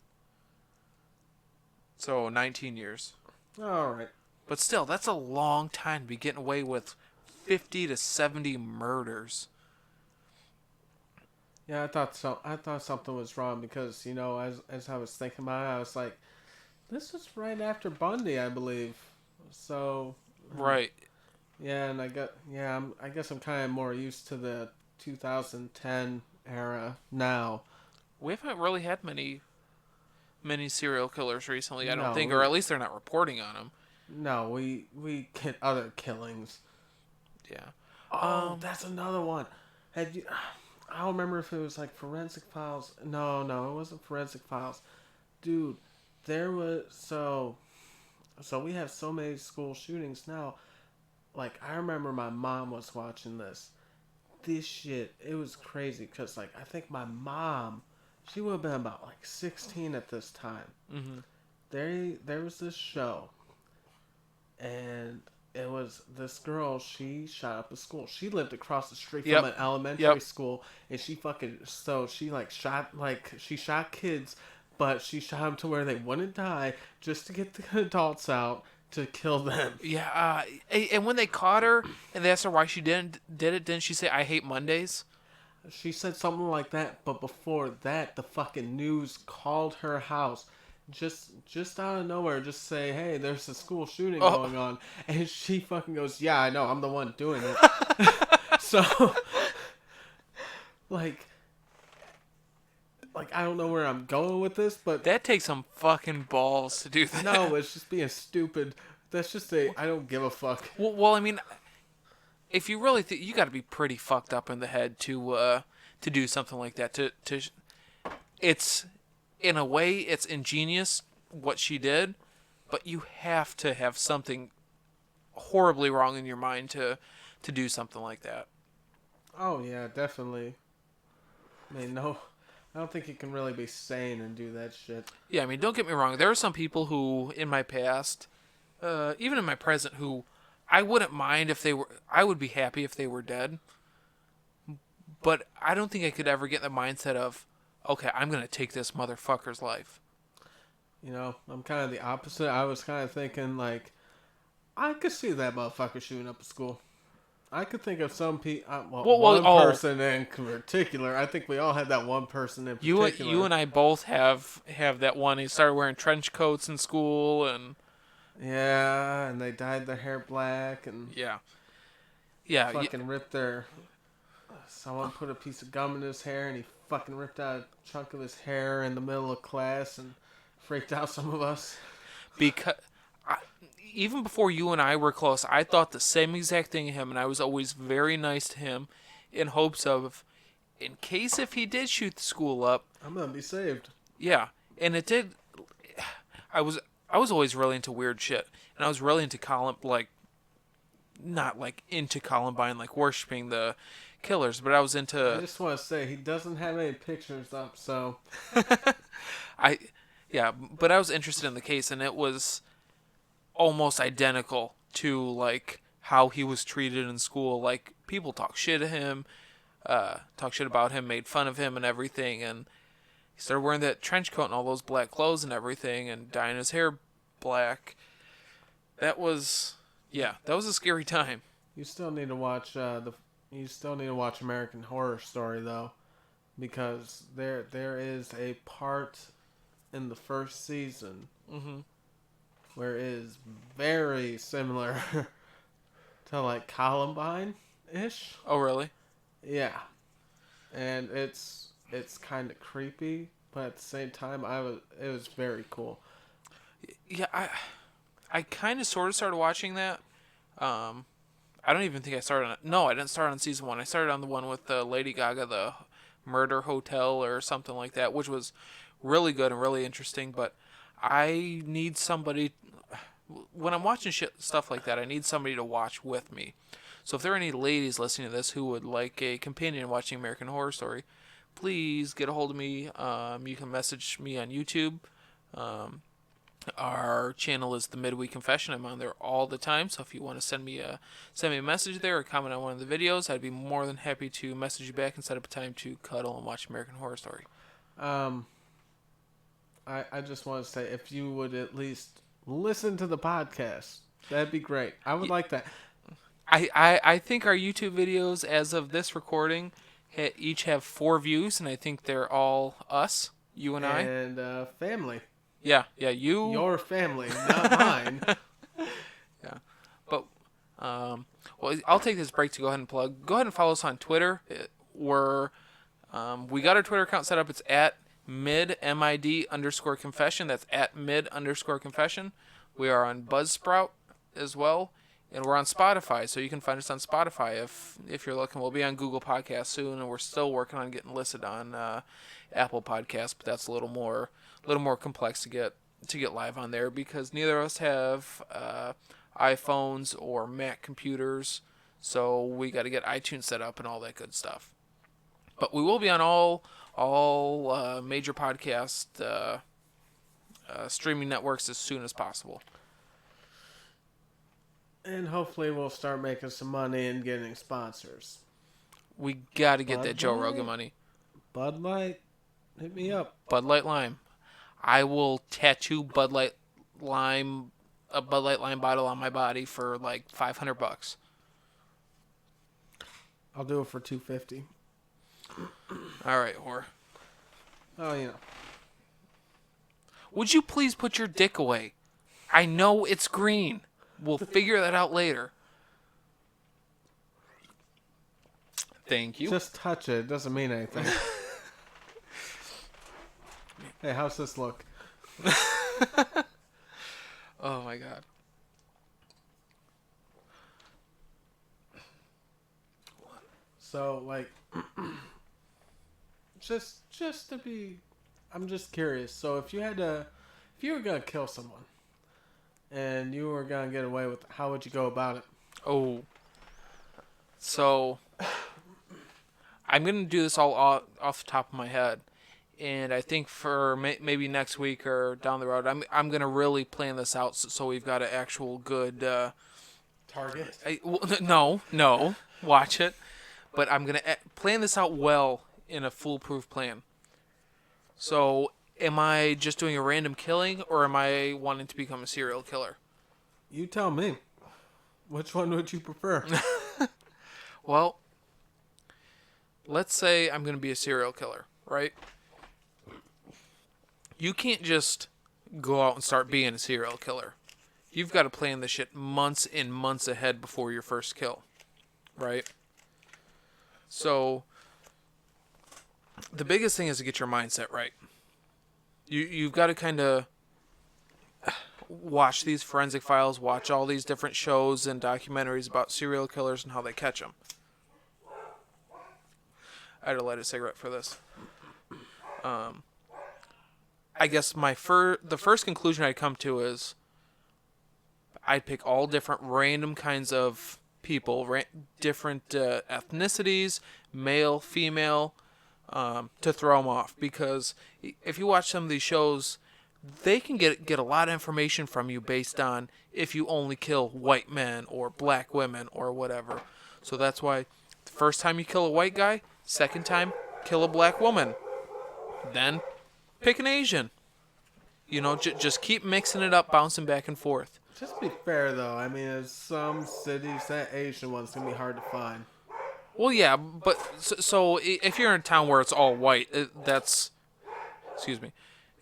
So 19 years. All right. But still, that's a long time to be getting away with 50 to 70 murders. Yeah, I thought so. I thought something was wrong because as I was thinking about it, I was like, this was right after Bundy, I believe. So Right. yeah, and I guess I'm kind of more used to the 2010 era now. We haven't really had many serial killers recently, I don't No, think, or at least they're not reporting on them. no, we get other killings. Yeah. Oh, that's another one. Had you? I don't remember if it was like Forensic Files. No, it wasn't Forensic Files. Dude, there was so we have so many school shootings now. Like I remember my mom was watching this. This shit, it was crazy because like I think my mom, she would have been about like 16 at this time. Mm-hmm. There was this show, and it was this girl. She shot up a school. She lived across the street Yep. from an elementary Yep. school, and she shot kids, but she shot them to where they wouldn't die, just to get the adults out to kill them. Yeah. And when they caught her and they asked her why she did it, didn't she say, "I hate Mondays"? She said something like that, but before that, the fucking news called her house. Just out of nowhere, just say, hey, there's a school shooting going on. And she fucking goes, yeah, I know, I'm the one doing it. So, like, I don't know where I'm going with this, but That takes some fucking balls to do that. no, it's just being stupid. That's just I don't give a fuck. Well, I mean, if you really you got to be pretty fucked up in the head to do something like that. It's in a way it's ingenious what she did, but you have to have something horribly wrong in your mind to do something like that. Oh, yeah, definitely. I mean, no, I don't think you can really be sane and do that shit. Yeah, I mean, don't get me wrong. There are some people who, in my past, even in my present, who I wouldn't mind if they were. I would be happy if they were dead. But I don't think I could ever get in the mindset of, okay, I'm gonna take this motherfucker's life. I'm kind of the opposite. I was kind of thinking, like, I could see that motherfucker shooting up a school. I could think of some people, one person in particular. I think we all had that one person in particular. You and I both have that one. He started wearing trench coats in school, and yeah, and they dyed their hair black, and yeah, fucking ripped their. Someone put a piece of gum in his hair, and he fucking ripped out a chunk of his hair in the middle of class, and freaked out some of us. Because even before you and I were close, I thought the same exact thing of him, and I was always very nice to him, in hopes of, in case if he did shoot the school up, I'm gonna be saved. Yeah, and it did. I was always really into weird shit, and I was really into not like into Columbine, like worshiping the killers, but I was I into just want to say he doesn't have any pictures up, so I yeah, but I was interested in the case, and it was almost identical to like how he was treated in school. Like people talk shit to him, talk shit about him, made fun of him and everything, and he started wearing that trench coat and all those black clothes and everything, and dyeing his hair black. That was, yeah, that was a scary time. you still need to watch you still need to watch American Horror Story though, because there is a part in the first season Hmm. where it is very similar to like Columbine ish. Oh, really? Yeah, and it's kind of creepy, but at the same time, it was very cool. Yeah, I kind of sort of started watching that. Um, I don't even think I started on. No, I didn't start on season one. I started on the one with Lady Gaga, the Murder Hotel or something like that, which was really good and really interesting. But I need somebody when I'm watching shit stuff like that. I need somebody to watch with me. So if there are any ladies listening to this who would like a companion watching American Horror Story, please get a hold of me. You can message me on YouTube. Um, our channel is the Midweek Confession. I'm on there all the time, so if you want to send me a message there or comment on one of the videos, I'd be more than happy to message you back and set up a time to cuddle and watch American Horror Story. Um, I just want to say if you would at least listen to the podcast, that'd be great. I would like that. I think our YouTube videos, as of this recording, each have 4 views, and I think they're all us, you and I. And family, Yeah, you. your family, not mine. Yeah, but well, I'll take this break to go ahead and plug. Go ahead and follow us on Twitter. We got our Twitter account set up. It's at mid_confession. That's at mid_confession. We are on Buzzsprout as well, and we're on Spotify. So you can find us on Spotify if you're looking. We'll be on Google Podcasts soon, and we're still working on getting listed on Apple Podcasts. But that's a little more complex to get live on there because neither of us have iPhones or Mac computers. So we got to get iTunes set up and all that good stuff. But we will be on all major podcast streaming networks as soon as possible. And hopefully we'll start making some money and getting sponsors. We got to get Bud that Joe Light? Rogan money. Bud Light, hit me up. Bud Light Lime. I will tattoo a Bud Light Lime bottle on my body for like $500. I'll do it for $250. All right, whore. Oh, you know. Would you please put your dick away? I know it's green. We'll figure that out later. Thank you. Just touch it. It doesn't mean anything. Hey, how's this look? Oh my god. So, like, just to be, I'm just curious. So, if you were gonna kill someone, and you were gonna get away with it, how would you go about it? Oh. So, I'm going to do this all off the top of my head. And I think for maybe next week or down the road, I'm going to really plan this out so we've got an actual good... Target. No. Watch it. But I'm going to plan this out well in a foolproof plan. So, am I just doing a random killing, or am I wanting to become a serial killer? You tell me. Which one would you prefer? Well, let's say I'm going to be a serial killer, right? You can't just go out and start being a serial killer. You've got to plan this shit months and months ahead before your first kill, right? So, the biggest thing is to get your mindset right. You've got to kind of watch these forensic files, watch all these different shows and documentaries about serial killers and how they catch them. I had to light a cigarette for this. I guess the first conclusion I'd come to is I'd pick all different random kinds of people, different ethnicities, male, female, to throw them off. Because if you watch some of these shows, they can get a lot of information from you based on if you only kill white men or black women or whatever. So that's why the first time you kill a white guy, second time kill a black woman, then pick an Asian. Just keep mixing it up, bouncing back and forth. Just be fair though. I mean, in some cities, that Asian one's gonna be hard to find. Well, yeah, but so if you're in a town where it's all white, that's excuse me.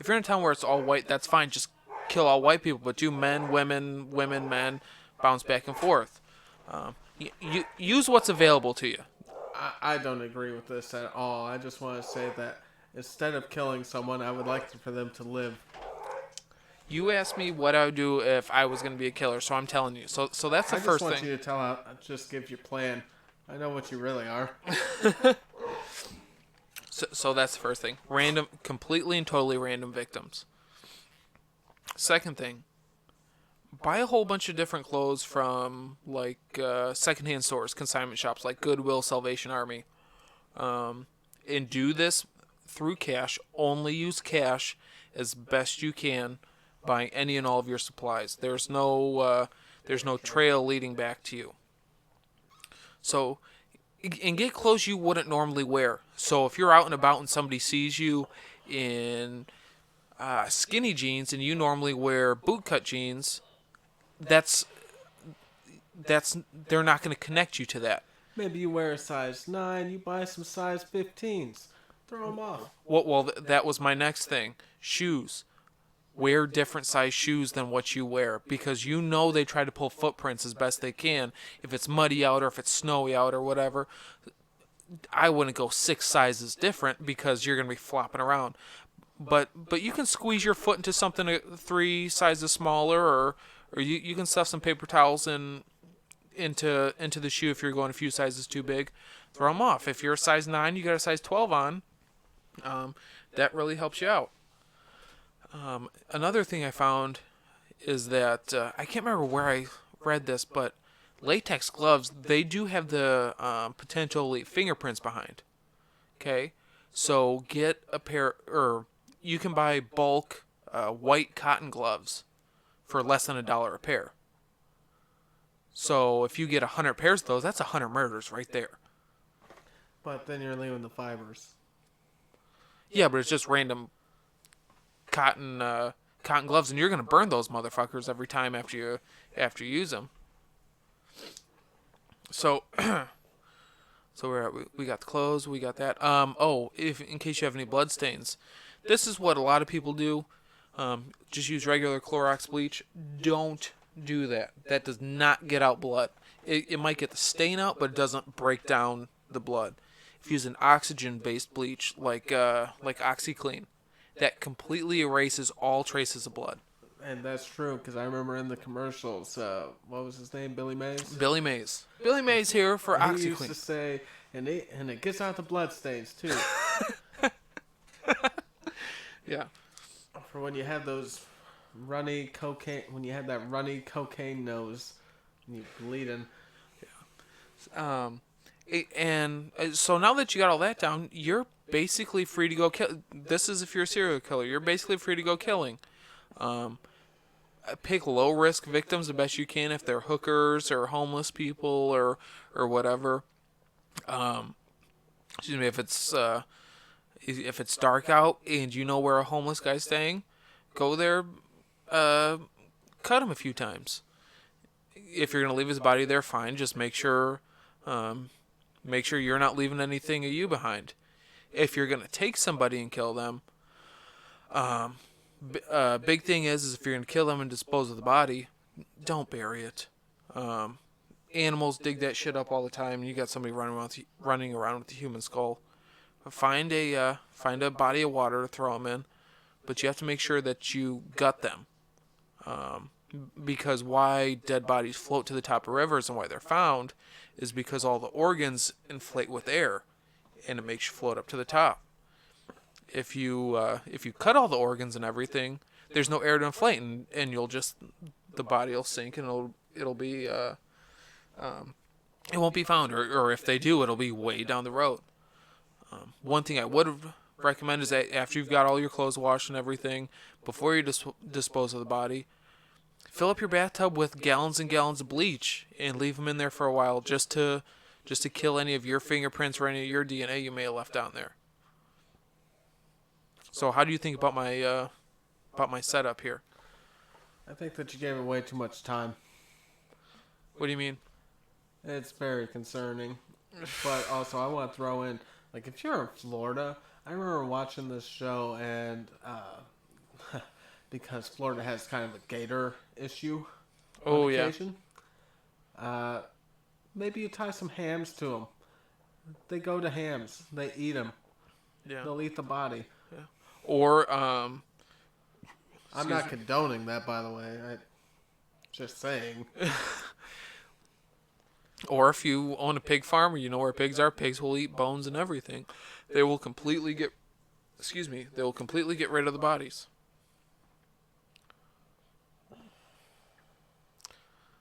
If you're in a town where it's all white, that's fine. Just kill all white people, but do men, women, women, men, bounce back and forth. You use what's available to you. I don't agree with this at all. I just want to say that instead of killing someone, I would like for them to live. You asked me what I would do if I was going to be a killer, so I'm telling you. So that's the first I just want thing. you to just give your plan. I know what you really are. So that's the first thing. Random, completely and totally random victims. Second thing, buy a whole bunch of different clothes from like secondhand stores, consignment shops like Goodwill, Salvation Army, and do this through cash. Only use cash as best you can, buying any and all of your supplies. There's no trail leading back to you. So, and get clothes you wouldn't normally wear. So if you're out and about and somebody sees you in skinny jeans and you normally wear bootcut jeans, that's they're not going to connect you to that. Maybe you wear a size 9, you buy some size 15s. Throw them off. Well, that was my next thing. Shoes. Wear different size shoes than what you wear, because they try to pull footprints as best they can. If it's muddy out or if it's snowy out or whatever, I wouldn't go 6 sizes different because you're going to be flopping around. But you can squeeze your foot into something 3 sizes smaller, or you can stuff some paper towels into the shoe if you're going a few sizes too big. Throw them off. If you're a size 9, you got a size 12 on. That really helps you out. Another thing I found is that I can't remember where I read this, but latex gloves, they do have the potential to leave fingerprints behind. Okay, so get a pair, or you can buy bulk white cotton gloves for less than $1 a pair. So if you get 100 pairs of those, that's 100 murders right there. But then you're leaving the fibers. Yeah, but it's just random cotton gloves, and you're gonna burn those motherfuckers every time after you use them. So we got the clothes, we got that. If in case you have any blood stains, this is what a lot of people do. Just use regular Clorox bleach. Don't do that. That does not get out blood. It might get the stain out, but it doesn't break down the blood. If you use an oxygen-based bleach like OxyClean, that completely erases all traces of blood. And that's true, because I remember in the commercials, what was his name, Billy Mays? Billy Mays. Billy Mays here for OxyClean. He used to say, and it gets out the blood stains too. Yeah. For when you have those runny cocaine, when you have that runny cocaine nose, and you're bleeding. Yeah. And so now that you got all that down, you're basically free to go kill. This is if you're a serial killer. You're basically free to go killing. Pick low risk victims the best you can if they're hookers or homeless people or whatever. Excuse me, if it's dark out and you know where a homeless guy's staying, go there, cut him a few times. If you're gonna leave his body there, fine. Just make sure you're not leaving anything of you behind. If you're gonna take somebody and kill them, big thing is if you're gonna kill them and dispose of the body, don't bury it. Animals dig that shit up all the time. You got somebody running around with a human skull. Find a body of water to throw them in, but you have to make sure that you gut them. Because why dead bodies float to the top of rivers and why they're found is because all the organs inflate with air, and it makes you float up to the top. If you cut all the organs and everything, there's no air to inflate, and the body will sink, and it'll be it won't be found, or if they do, it'll be way down the road. One thing I would recommend is that after you've got all your clothes washed and everything, before you dispose of the body, fill up your bathtub with gallons and gallons of bleach and leave them in there for a while, just to kill any of your fingerprints or any of your DNA you may have left down there. So, how do you think about my setup here? I think that you gave it way too much time. What do you mean? It's very concerning. But also, I want to throw in, like, if you're in Florida, I remember watching this show, and because Florida has kind of a gator issue on Oh yeah, occasion, maybe you tie some hams to them. They go to hams. They eat them. yeah. They'll eat the body. Or I'm not condoning that, by the way. Just saying. or if you own a pig farm or you know where pigs are, pigs will eat bones and everything. They will completely get, they will completely get rid of the bodies.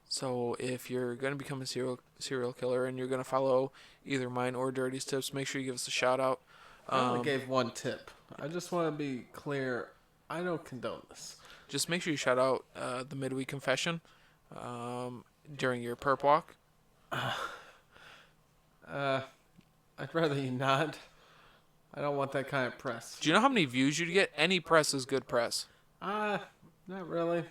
So if you're going to become a serial killer and you're going to follow either mine or Dirty's tips, make sure you give us a shout out. I only gave one tip. I just want to be clear. I don't condone this. Just make sure you shout out the midweek confession during your perp walk. I'd rather you not. I don't want that kind of press. Do you know how many views you'd get? Any press is good press. Not really.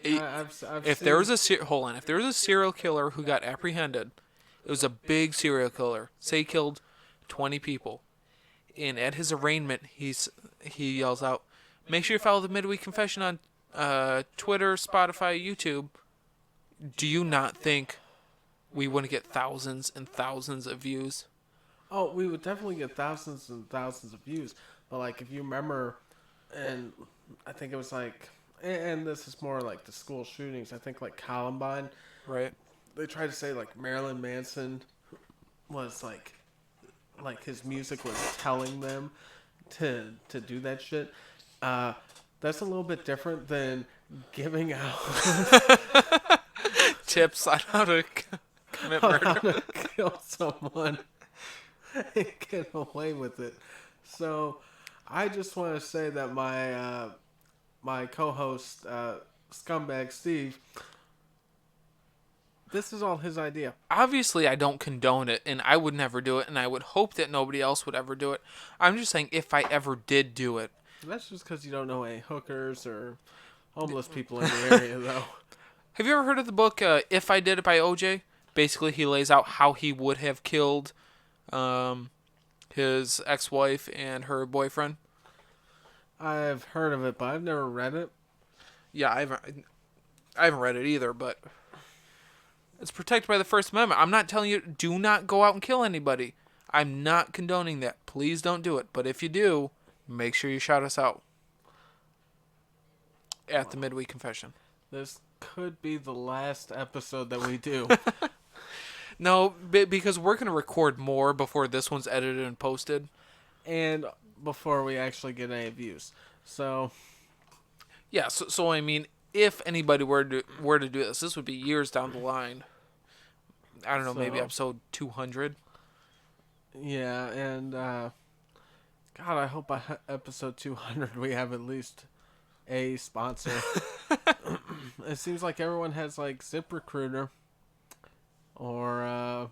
I've If seen... there was if there was a serial killer who got apprehended, it was a big serial killer. Say he killed 20 people, and at his arraignment, he yells out, "Make sure you follow the Midweek Confession on Twitter, Spotify, YouTube." Do you not think we wouldn't get thousands and thousands of views? Oh, we would definitely get thousands and thousands of views. But, like, if you remember, and I think it was like, and this is more like the school shootings, I think like Columbine. Right. They tried to say, like, Marilyn Manson was, like his music was telling them to do that shit. That's a little bit different than giving out tips on how to commit how murder. to kill someone and get away with it. So, I just want to say that my co-host, Scumbag Steve, this is all his idea. Obviously, I don't condone it, and I would never do it, and I would hope that nobody else would ever do it. I'm just saying, if I ever did do it. That's just because you don't know any hookers or homeless people in the area, though. Have you ever heard of the book If I Did It by OJ? Basically, he lays out how he would have killed his ex-wife and her boyfriend. I've heard of it, but I've never read it. Yeah, I haven't read it either, but it's protected by the First Amendment. I'm not telling you, do not go out and kill anybody. I'm not condoning that. Please don't do it. But if you do, make sure you shout us out at the Midweek Confession. This could be the last episode that we do. No, because we're going to record more before this one's edited and posted. And before we actually get any views. So, yeah, so I mean, if anybody were to do this would be years down the line. I don't know, maybe episode 200. Yeah, and God, I hope by episode 200 we have at least a sponsor. It seems like everyone has like ZipRecruiter or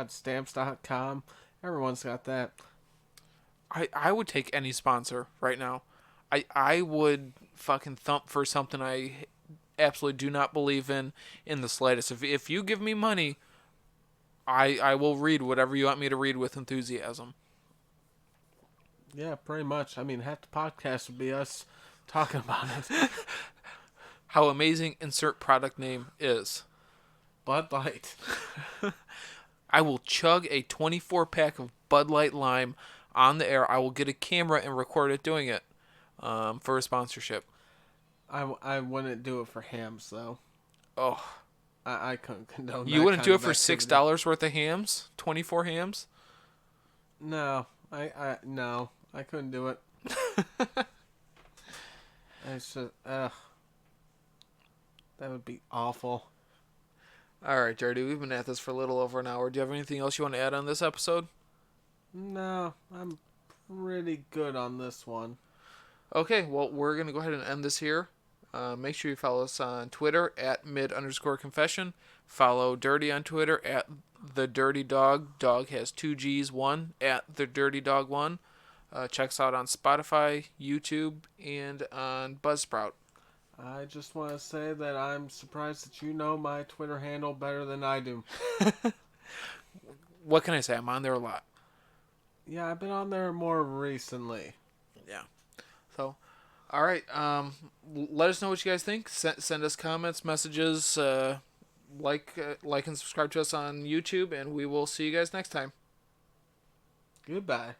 Stamps.com. Everyone's got that. I would take any sponsor right now. I would fucking thump for something I absolutely do not believe in the slightest. If you give me money, I will read whatever you want me to read with enthusiasm. Yeah, pretty much. I mean, half the podcast would be us talking about it. How amazing insert product name is. Bud Light. I will chug a 24-pack of Bud Light Lime on the air. I will get a camera and record it doing it for a sponsorship. I wouldn't do it for hams, though. Oh. I couldn't condone that. You wouldn't do it for activity. $6 worth of hams? 24 hams? No. No. I couldn't do it. It's just, that would be awful. All right, Dirty. We've been at this for a little over an hour. Do you have anything else you want to add on this episode? No, I'm pretty good on this one. Okay, well, we're going to go ahead and end this here. Make sure you follow us on Twitter at mid_confession. Follow Dirty on Twitter at the Dirty Dog. Dog has two G's, one at the Dirty Dog one. Check us out on Spotify, YouTube, and on Buzzsprout. I just want to say that I'm surprised that you know my Twitter handle better than I do. What can I say? I'm on there a lot. Yeah, I've been on there more recently. Yeah. So, all right. Let us know what you guys think. Send us comments, messages. Like and subscribe to us on YouTube, and we will see you guys next time. Goodbye.